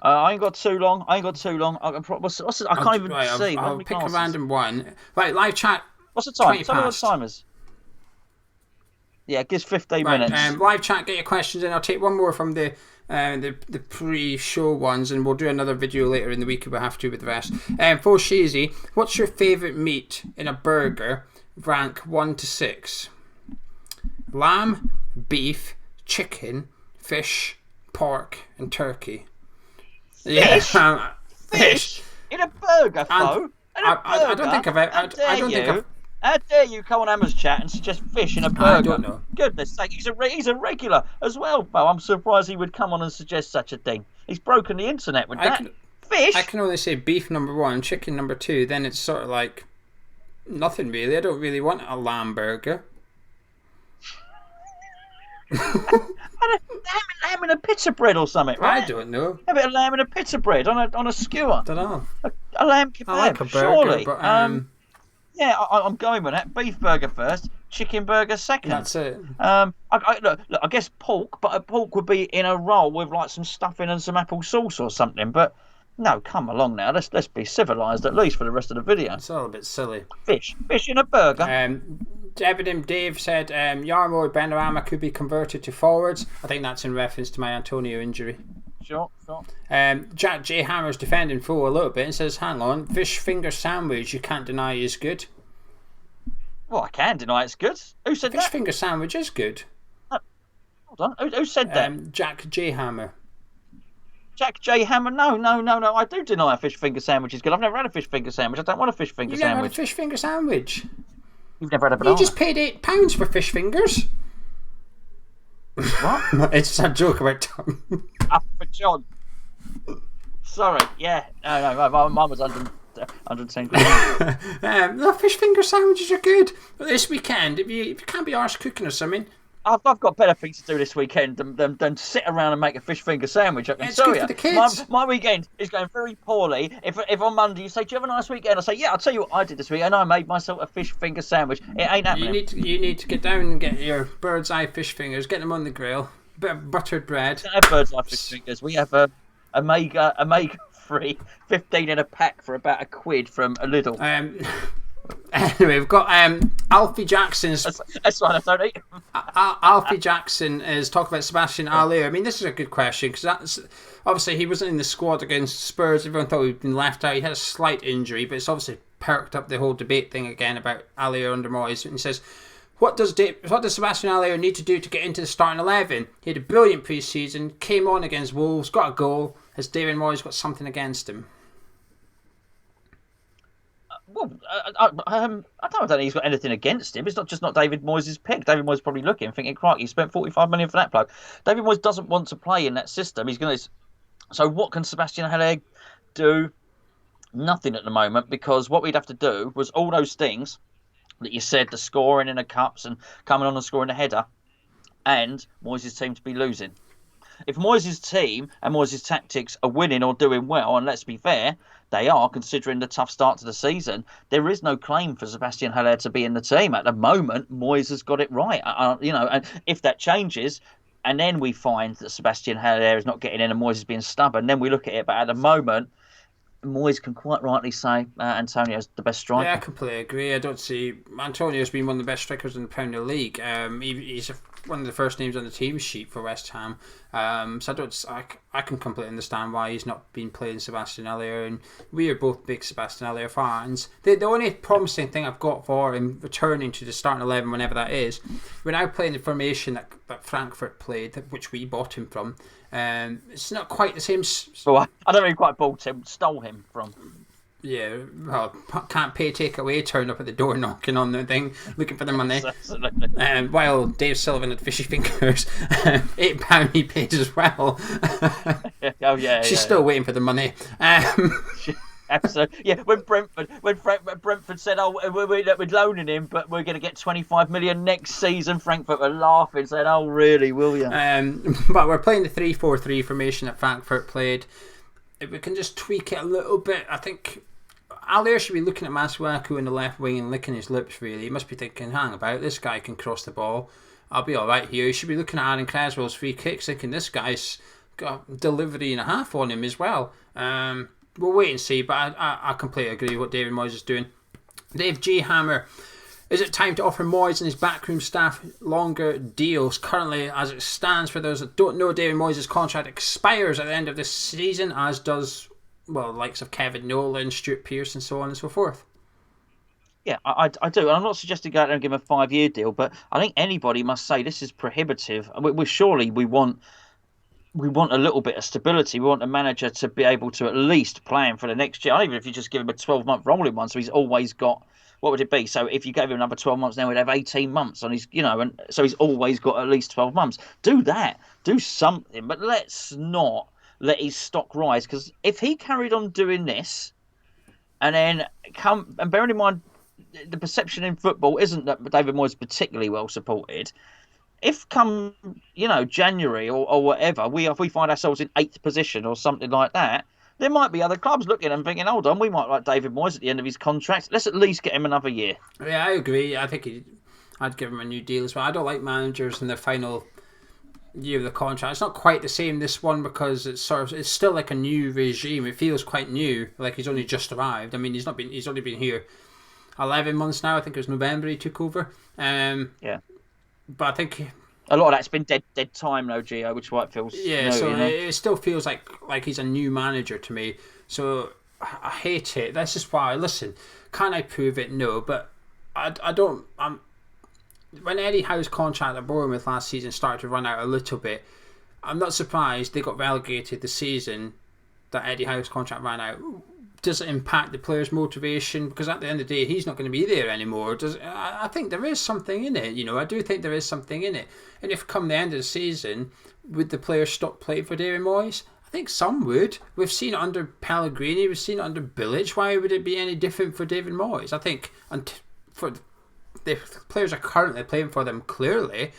Speaker 2: I ain't got too long. I can't even see.
Speaker 1: I'll pick a random one. Right, live chat.
Speaker 2: What's the time? Tell me what the time is. Yeah, it gives 15 minutes.
Speaker 1: Live chat, get your questions in. I'll take one more from the pre-show ones, and we'll do another video later in the week if we have to with the rest. For Shazy, what's your favourite meat in a burger? Rank 1 to 6. Lamb, beef, chicken, fish, pork, and turkey.
Speaker 2: Fish? Yeah, fish in a burger, Flo.
Speaker 1: I don't think I've.
Speaker 2: How dare you come on Amma's chat and suggest fish in a burger?
Speaker 1: I don't know.
Speaker 2: Goodness sake, he's a regular as well, Bo. I'm surprised he would come on and suggest such a thing. He's broken the internet with that. fish.
Speaker 1: I can only say beef number 1, chicken number 2. Then it's sort of like nothing really. I don't really want a lamb burger.
Speaker 2: Lamb in a pita bread or something, right?
Speaker 1: I don't know.
Speaker 2: A bit of lamb in a pita bread on a skewer.
Speaker 1: Don't know.
Speaker 2: A lamb kebab,
Speaker 1: I like a burger,
Speaker 2: surely.
Speaker 1: but
Speaker 2: yeah, I'm going with that. Beef burger first, chicken burger second.
Speaker 1: that's it.
Speaker 2: Look, I guess pork, but a pork would be in a roll with like some stuffing and some apple sauce or something. But no, come along now. Let's be civilised at least for the rest of the video.
Speaker 1: It's all a bit silly.
Speaker 2: Fish in a burger.
Speaker 1: Evident Dave said Yarmo Benrahma could be converted to forwards. I think that's in reference to my Antonio injury.
Speaker 2: Sure.
Speaker 1: Jack J Hammer's defending Fo a little bit and says, hang on, fish finger sandwich you can't deny is good.
Speaker 2: Well, I can deny it's good. Who said
Speaker 1: Fish
Speaker 2: that?
Speaker 1: finger sandwich is good.
Speaker 2: Hold on. Who said that?
Speaker 1: Jack J Hammer.
Speaker 2: Jack J Hammer. No. I do deny a fish finger sandwich is good. I've never had a fish finger sandwich. I don't want a fish finger
Speaker 1: You've never had a
Speaker 2: sandwich.
Speaker 1: fish finger sandwich?
Speaker 2: You've never had a banana.
Speaker 1: You just paid £8 for fish fingers.
Speaker 2: What?
Speaker 1: It's just a joke about Tom.
Speaker 2: Up for John. Sorry. Yeah. No. Mine was 110 quid.
Speaker 1: No, fish finger sandwiches are good. But this weekend, if you can't be arsed cooking or something,
Speaker 2: I've got better things to do this weekend than sit around and make a fish finger sandwich. I can
Speaker 1: it's
Speaker 2: tell
Speaker 1: good
Speaker 2: you.
Speaker 1: for the kids.
Speaker 2: My weekend is going very poorly. If on Monday you say, "Do you have a nice weekend?" I say, "Yeah." I'll tell you what I did this weekend. I made myself a fish finger sandwich. It ain't happening.
Speaker 1: You need to get down and get your bird's eye fish fingers, get them on the grill, a bit of buttered bread.
Speaker 2: We don't have bird's eye fish fingers. We have a omega-3 15 in a pack for about £1 from a Lidl.
Speaker 1: Anyway, we've got Alfie Jackson's.
Speaker 2: That's fine. I don't eat.
Speaker 1: Alfie Jackson is talking about Sebastian Haller. I mean, this is a good question because that's obviously he wasn't in the squad against Spurs. Everyone thought he'd been left out. He had a slight injury, but it's obviously perked up the whole debate thing again about Haller under Moyes. And he says, what does Sebastian Haller need to do to get into the starting 11? He had a brilliant pre-season, came on against Wolves, got a goal. Has David Moyes got something against him?
Speaker 2: Well, I don't think he's got anything against him. It's not David Moyes' pick. David Moyes probably looking, thinking, crikey, he spent 45 million for that bloke. David Moyes doesn't want to play in that system. He's going to. So what can Sebastian Haller do? Nothing at the moment, because what we'd have to do was all those things that you said, the scoring in the cups and coming on and scoring a header, and Moyes' team to be losing. If Moyes' team and Moyes' tactics are winning or doing well, and let's be fair, they are, considering the tough start to the season, there is no claim for Sebastian Haller to be in the team. At the moment, Moyes has got it right. And if that changes, and then we find that Sebastian Haller is not getting in and Moyes is being stubborn, then we look at it. But at the moment, Moyes can quite rightly say Antonio's the best striker.
Speaker 1: Yeah, I completely agree. I don't see Antonio's been one of the best strikers in the Premier League. He's one of the first names on the team sheet for West Ham. So I can completely understand why he's not been playing Sebastian Haller, and we are both big Sebastian Haller fans. The only promising thing I've got for him returning to the starting 11 whenever that is, we're now playing the formation that Frankfurt played, which we bought him from. It's not quite the same.
Speaker 2: Well, I don't really quite bought him, stole him from.
Speaker 1: Yeah, well, can't pay, take away, turned up at the door knocking on the thing, looking for the money. While Dave Sullivan had fishy fingers, £8 he paid as well. She's still waiting for the money.
Speaker 2: Absolutely. Yeah, when Brentford said, "Oh, we're loaning him, but we're going to get 25 million next season," Frankfurt were laughing, saying, "Oh, really? Will you?"
Speaker 1: But we're playing the 3-4-3 formation that Frankfurt played. If we can just tweak it a little bit, I think Haller should be looking at Masuaku in the left wing and licking his lips, really. He must be thinking, hang about, this guy can cross the ball. I'll be alright here. He should be looking at Aaron Creswell's free kicks, thinking this guy's got delivery and a half on him as well. We'll wait and see, but I completely agree with what David Moyes is doing. Dave G. Hammer, is it time to offer Moyes and his backroom staff longer deals? Currently, as it stands, for those that don't know, David Moyes' contract expires at the end of this season, as does, well, the likes of Kevin Nolan, Stuart Pearce, and so on and so forth.
Speaker 2: Yeah, I do. And I'm not suggesting go out there and give him a 5-year deal, but I think anybody must say this is prohibitive. Surely we want a little bit of stability. We want a manager to be able to at least play him for the next year. Even if you just give him a 12-month rolling one, so he's always got, what would it be? So if you gave him another 12 months, now he'd have 18 months on his, and so he's always got at least 12 months. Do that. Do something. But let's not let his stock rise. Because if he carried on doing this, and then bearing in mind the perception in football isn't that David Moyes is particularly well supported. If come January or whatever, we find ourselves in 8th position or something like that, there might be other clubs looking and thinking, hold on, we might like David Moyes at the end of his contract. Let's at least get him another year.
Speaker 1: Yeah, I agree. I think I'd give him a new deal as well. I don't like managers in the final year of the contract. It's not quite the same this one because it's still like a new regime. It feels quite new, like he's only just arrived. I mean, he's only been here 11 months now. I think it was November he took over.
Speaker 2: Yeah.
Speaker 1: But I think
Speaker 2: a lot of that's been dead time though, Geo, which is why it feels
Speaker 1: it still feels like he's a new manager to me. So I hate it. That's just why. Listen, can I prove it? No, but I don't. When Eddie Howe's contract at Bournemouth last season started to run out a little bit, I'm not surprised they got relegated the season that Eddie Howe's contract ran out. Does it impact the player's motivation? Because at the end of the day, he's not going to be there anymore. I think there is something in it. I do think there is something in it. And if come the end of the season, would the players stop playing for David Moyes? I think some would. We've seen it under Pellegrini. We've seen it under Bilic. Why would it be any different for David Moyes? I think for the players are currently playing for them clearly,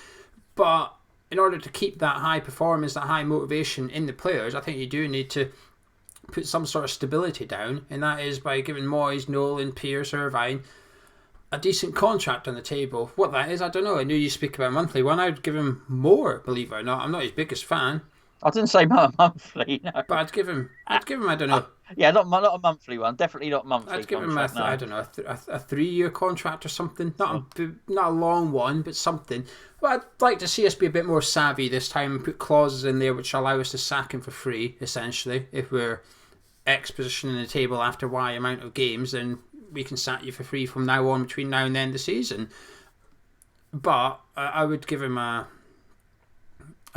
Speaker 1: but in order to keep that high performance, that high motivation in the players, I think you do need to put some sort of stability down, and that is by giving Moyes, Nolan, Pearce, Irvine a decent contract on the table. What that is, I don't know. I knew you speak about a monthly one. I'd give him more, believe it or not. I'm not his biggest fan.
Speaker 2: I didn't say monthly, no.
Speaker 1: But I'd give him, I don't know.
Speaker 2: Yeah, not a monthly one. Definitely not monthly.
Speaker 1: I'd give him I don't know, a 3-year contract or something. Not a long one, but something. But I'd like to see us be a bit more savvy this time and put clauses in there which allow us to sack him for free, essentially. If we're X position in the table after Y amount of games, then we can sack you for free from now on, between now and the end of the season. But I would give him a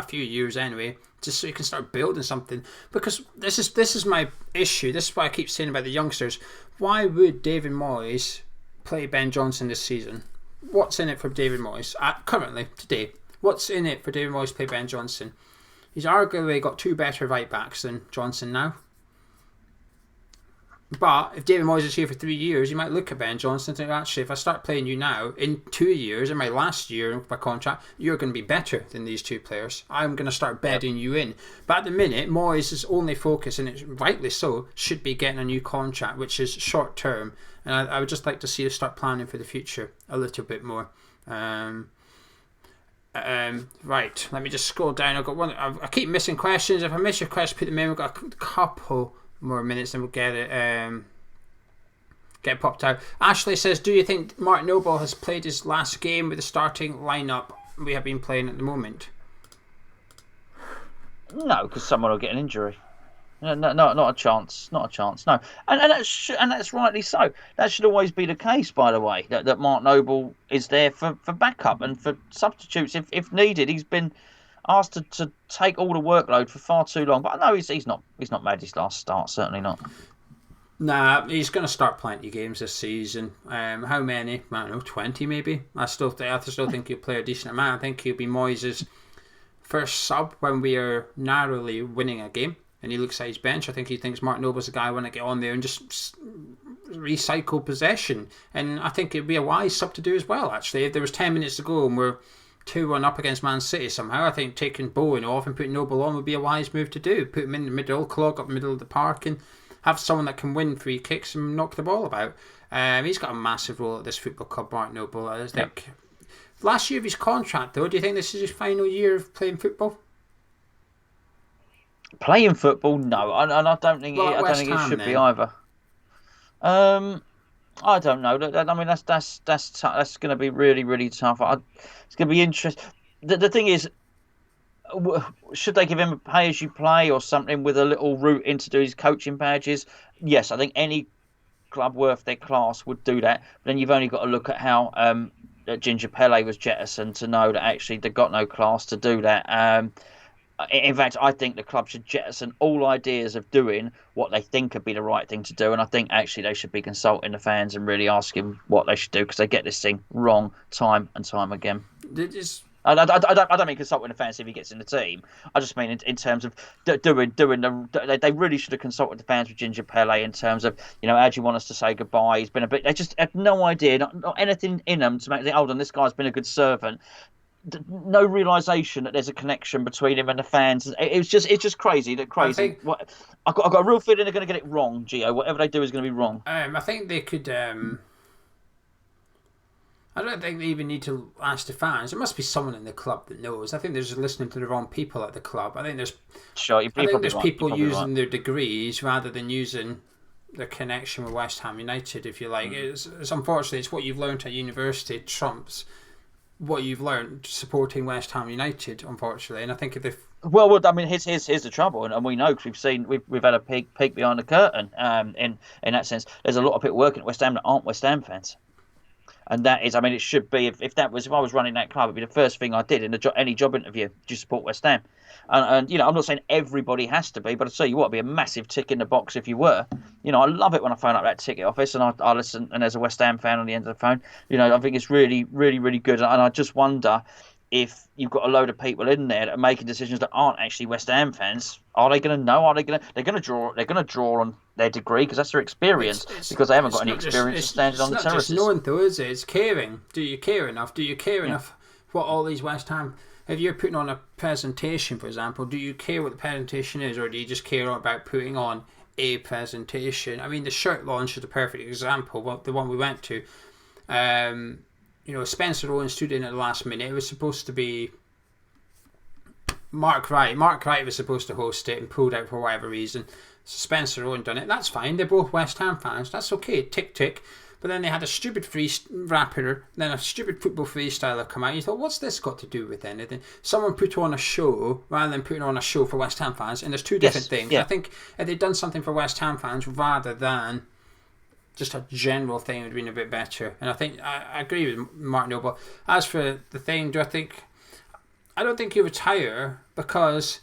Speaker 1: few years anyway, just so you can start building something. Because this is my issue. This is what I keep saying about the youngsters. Why would David Moyes play Ben Johnson this season? What's in it for David Moyes currently today? What's in it for David Moyes to play Ben Johnson? He's arguably got 2 better right backs than Johnson now. But if David Moyes is here for 3 years, you might look at Ben Johnson and think, actually, if I start playing you now, in 2 years, in my last year of my contract, you're going to be better than these 2 players. I'm going to start bedding you in. But at the minute, Moyes' only focus, and it's rightly so, should be getting a new contract, which is short term. And I would just like to see us start planning for the future a little bit more. Right, let me just scroll down. I've got one. I keep missing questions. If I miss your question, put them in. We've got a couple more minutes and we'll get it popped out. Ashley says, do you think Mark Noble has played his last game with the starting lineup we have been playing at the moment?
Speaker 2: No, because someone will get an injury. No, not a chance. Not a chance. No, and that's rightly so. That should always be the case, by the way. That Mark Noble is there for backup and for substitutes if needed. He's been asked to take all the workload for far too long. But I know he's not made his last start. Certainly not.
Speaker 1: Nah, he's going to start plenty of games this season. How many? I don't know, 20 maybe. I still think he'll play a decent amount. I think he'll be Moyes' first sub when we are narrowly winning a game. And he looks at his bench. I think he thinks Mark Noble's the guy who want to get on there and just recycle possession. And I think it'd be a wise sub to do as well, actually. If there was 10 minutes to go and we're 2-1 up against Man City somehow, I think taking Bowen off and putting Noble on would be a wise move to do. Put him in the middle, clog up the middle of the park, and have someone that can win free kicks and knock the ball about. He's got a massive role at this football club, Mark Noble. I think. Yep. Last year of his contract, though, do you think this is his final year of playing football?
Speaker 2: Playing football, no, and I don't think it should be either. I don't know. I mean, that's going to be really, really tough. It's going to be interesting. The thing is, should they give him a pay-as-you-play or something with a little route into do his coaching badges? Yes, I think any club worth their class would do that. But then you've only got to look at how Ginger Pele was jettisoned to know that actually they've got no class to do that. In fact, I think the club should jettison all ideas of doing what they think would be the right thing to do. And I think actually they should be consulting the fans and really asking what they should do, because they get this thing wrong time and time again. I don't mean consulting the fans if he gets in the team. I just mean in terms of doing they really should have consulted the fans with Ginger Pele in terms of, how do you want us to say goodbye? He's been a bit. They just have no idea, not anything in them to make them, hold on, this guy's been a good servant. No realization that there's a connection between him and the fans. It's just crazy. Crazy. I've got a real feeling they're going to get it wrong, Gio. Whatever they do is going to be wrong.
Speaker 1: I think they could. I don't think they even need to ask the fans. There must be someone in the club that knows. I think they're just listening to the wrong people at the club. I think there's people using their degrees rather than using their connection with West Ham United, if you like. It's unfortunately, it's what you've learned at university trumps what you've learned supporting West Ham United, unfortunately. And I think if they...
Speaker 2: Well, I mean, here's the trouble, and we know because we've had a peek behind the curtain. In that sense, there's a lot of people working at West Ham that aren't West Ham fans. And that is, I mean, it should be, if I was running that club, it'd be the first thing I did in any job interview. Do you support West Ham? And I'm not saying everybody has to be, but I tell you what, it'd be a massive tick in the box if you were. I love it when I phone up that ticket office and I listen, and there's a West Ham fan on the end of the phone. I think it's really, really, really good. And I just wonder if you've got a load of people in there that are making decisions that aren't actually West Ham fans. Are they going to know? They're going to draw on their degree because that's their experience, because they haven't got any experience standing on the terraces.
Speaker 1: It's not just knowing though, is it? It's caring. Do you care enough? Do you care enough what all these West Ham... If you're putting on a presentation, for example, do you care what the presentation is, or do you just care about putting on a presentation? I mean, the shirt launch is a perfect example, the one we went to. Spencer Owen stood in at the last minute. It was supposed to be Mark Wright. Mark Wright was supposed to host it and pulled out for whatever reason. So Spencer Owen done it. That's fine. They're both West Ham fans. That's okay. Tick, tick. But then they had a stupid free rapper, then a stupid football freestyler come out. You thought, what's this got to do with anything? Someone put on a show rather than putting on a show for West Ham fans, and there's two different things. Yeah. I think if they'd done something for West Ham fans rather than just a general thing, it would have been a bit better. And I think I agree with Mark Noble. As for the thing, I don't think he retire, because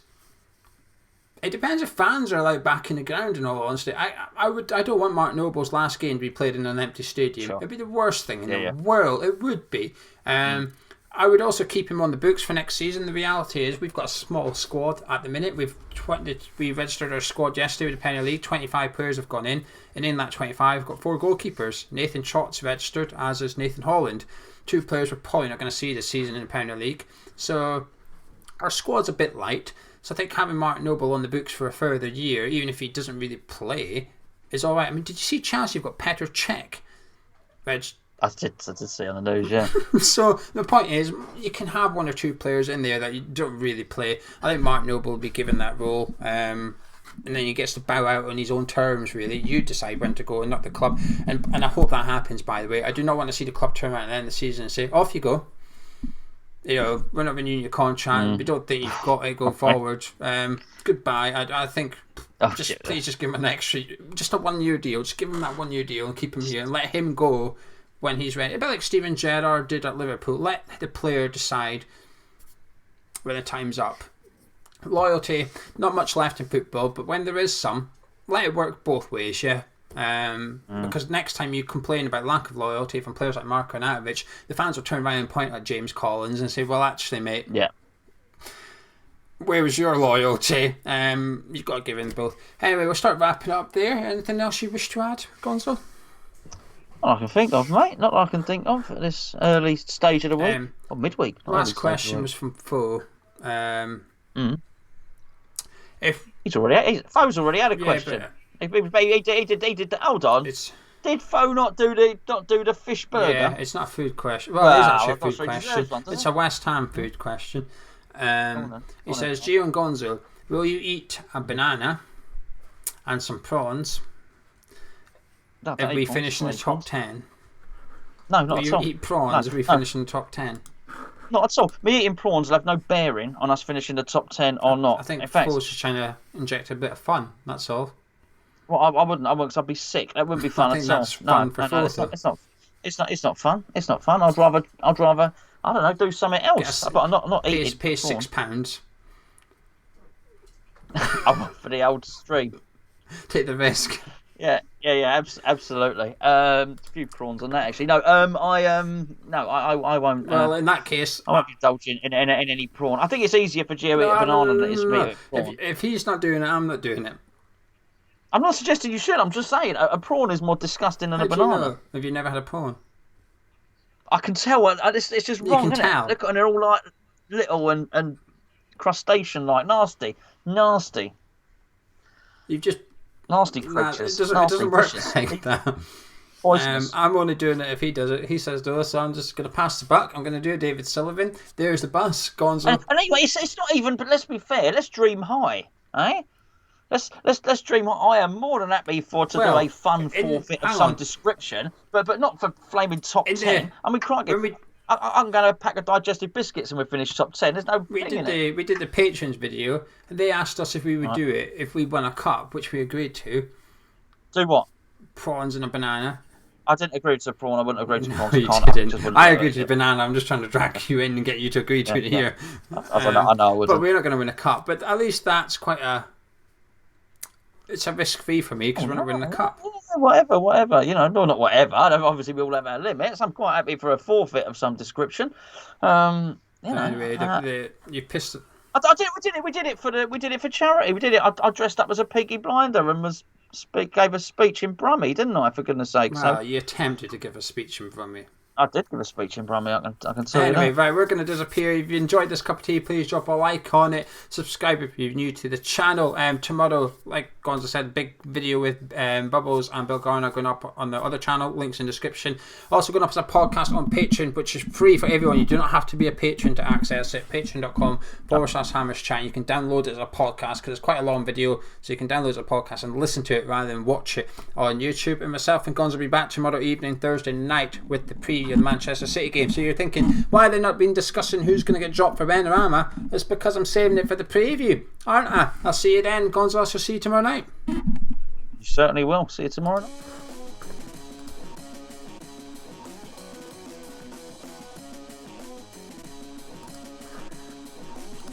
Speaker 1: it depends if fans are allowed back in the ground, in all honesty. I don't want Mark Noble's last game to be played in an empty stadium. Sure. It'd be the worst thing in the world. It would be. I would also keep him on the books for next season. The reality is we've got a small squad at the minute. We registered our squad yesterday with the Premier League. 25 players have gone in, and in that 25 we've got 4 goalkeepers. Nathan Trott's registered, as is Nathan Holland. 2 players we're probably not going to see this season in the Premier League. So our squad's a bit light. So I think having Mark Noble on the books for a further year, even if he doesn't really play, is all right. I mean, did you see Chelsea? You've got Petr Cech.
Speaker 2: I did see on the news, yeah.
Speaker 1: So the point is, you can have 1 or 2 players in there that you don't really play. I think Mark Noble will be given that role, and then he gets to bow out on his own terms. Really, you decide when to go, and not the club. And I hope that happens. By the way, I do not want to see the club turn around at the end of the season and say, "Off you go." We're not renewing your contract. We don't think you've got it going forward. Goodbye. I think please just give him an extra, just a 1-year deal. Just give him that 1-year deal and keep him here and let him go when he's ready. A bit like Steven Gerrard did at Liverpool. Let the player decide when the time's up. Loyalty, not much left in football, but when there is some, let it work both ways, yeah. Because next time you complain about lack of loyalty from players like Marko Arnautovic, the fans will turn around and point at James Collins and say, well, actually, mate, where was your loyalty? You've got to give in both. Anyway, we'll start wrapping up there. Anything else you wish to add, Gonzo?
Speaker 2: Not I can think of, mate. Not I can think of at this early stage of the week. Or midweek.
Speaker 1: Last question was from Fo. If
Speaker 2: Fo's already had a question. He did. Hold on. Did Fo not do the fish burger?
Speaker 1: Yeah, it's not a food question. Well, it is actually a food question. It's a West Ham food question. He says, Geo Gonzo, will you eat a banana and some prawns if we finish in the top 10?
Speaker 2: No, not at all.
Speaker 1: Will you eat prawns if we finish in the top 10?
Speaker 2: Not at all. Me eating prawns will have no bearing on us finishing the top 10 or not.
Speaker 1: I think Fo's just trying to inject a bit of fun, that's all.
Speaker 2: Well, I wouldn't, because I'd be sick. That wouldn't be fun at all.
Speaker 1: That's fun for Fo.
Speaker 2: It's not fun. It's not fun. I'd rather I don't know, do something else. But I'm not eating.
Speaker 1: Pay £6.
Speaker 2: I want for the old stream.
Speaker 1: Take the risk.
Speaker 2: Absolutely. A few prawns on that, actually. No, I won't.
Speaker 1: Well, in that case,
Speaker 2: I won't indulge in any prawn. I think it's easier for Geo to eat a
Speaker 1: no,
Speaker 2: banana than it is for me
Speaker 1: no.
Speaker 2: to eat a prawn.
Speaker 1: If he's not doing it, I'm not doing it.
Speaker 2: I'm not suggesting you should. I'm just saying a prawn is more disgusting than
Speaker 1: How
Speaker 2: a
Speaker 1: do you
Speaker 2: banana.
Speaker 1: know? Have you never had a prawn?
Speaker 2: I can tell. It's just
Speaker 1: You
Speaker 2: wrong,
Speaker 1: can
Speaker 2: isn't
Speaker 1: tell.
Speaker 2: it? Look, and they're all like little and crustacean like nasty.
Speaker 1: You've just
Speaker 2: Nasty
Speaker 1: Nah,
Speaker 2: creatures.
Speaker 1: it
Speaker 2: Nasty
Speaker 1: doesn't work
Speaker 2: vicious.
Speaker 1: like that.
Speaker 2: Poisonous.
Speaker 1: I'm only doing it if he does it. He says do it, so I'm just going to pass the buck. I'm going to do David Sullivan. There's the bus, Gonzo.
Speaker 2: And anyway, it's not even. But let's be fair. Let's dream high, eh? Let's dream high. I am more than happy to do a fun forfeit of some description, but not for flaming top 10. I mean, crikey. I'm going to pack a digestive biscuits and we finish top 10. There's no
Speaker 1: we did the patrons video, and they asked us if we would do it if we won a cup, which we agreed to.
Speaker 2: Do what?
Speaker 1: Prawns and a banana.
Speaker 2: I didn't agree to prawn. I wouldn't agree to prawns.
Speaker 1: You didn't. I agreed to the banana. I'm just trying to drag you in and get you to agree to it here.
Speaker 2: I know I wouldn't.
Speaker 1: But we're not going to win a cup. But at least that's quite a... It's a risk-free for me because we're not winning a cup.
Speaker 2: Whatever. You know, no, not whatever. Obviously, we all have our limits. I'm quite happy for a forfeit of some description.
Speaker 1: Anyway, you pissed...
Speaker 2: We did it for charity. We did it. I dressed up as a Peaky Blinder and gave a speech in Brummie, didn't I? For goodness' sake.
Speaker 1: Well, you attempted to give a speech in Brummie.
Speaker 2: I did give a speech in Brummie. I can tell you
Speaker 1: Anyway,
Speaker 2: that.
Speaker 1: right, we're going to disappear. If you enjoyed this cup of tea, please drop a like on it. Subscribe if you're new to the channel. Tomorrow, like Gonzo said, big video with Bubbles and Bill Garner going up on the other channel. Links in description. Also going up as a podcast on Patreon, which is free for everyone. You do not have to be a patron to access it. Patreon.com/Hammers Chat. You can download it as a podcast because it's quite a long video. So you can download it as a podcast and listen to it rather than watch it on YouTube. And myself and Gonzo will be back tomorrow evening, Thursday night, with the preview of the Manchester City game. So you're thinking, why have they not been discussing who's going to get dropped for Benrahma? It's because I'm saving it for the preview, aren't I? I'll see you then, Gonzo. I'll see you tomorrow night.
Speaker 2: You certainly will. See you tomorrow night.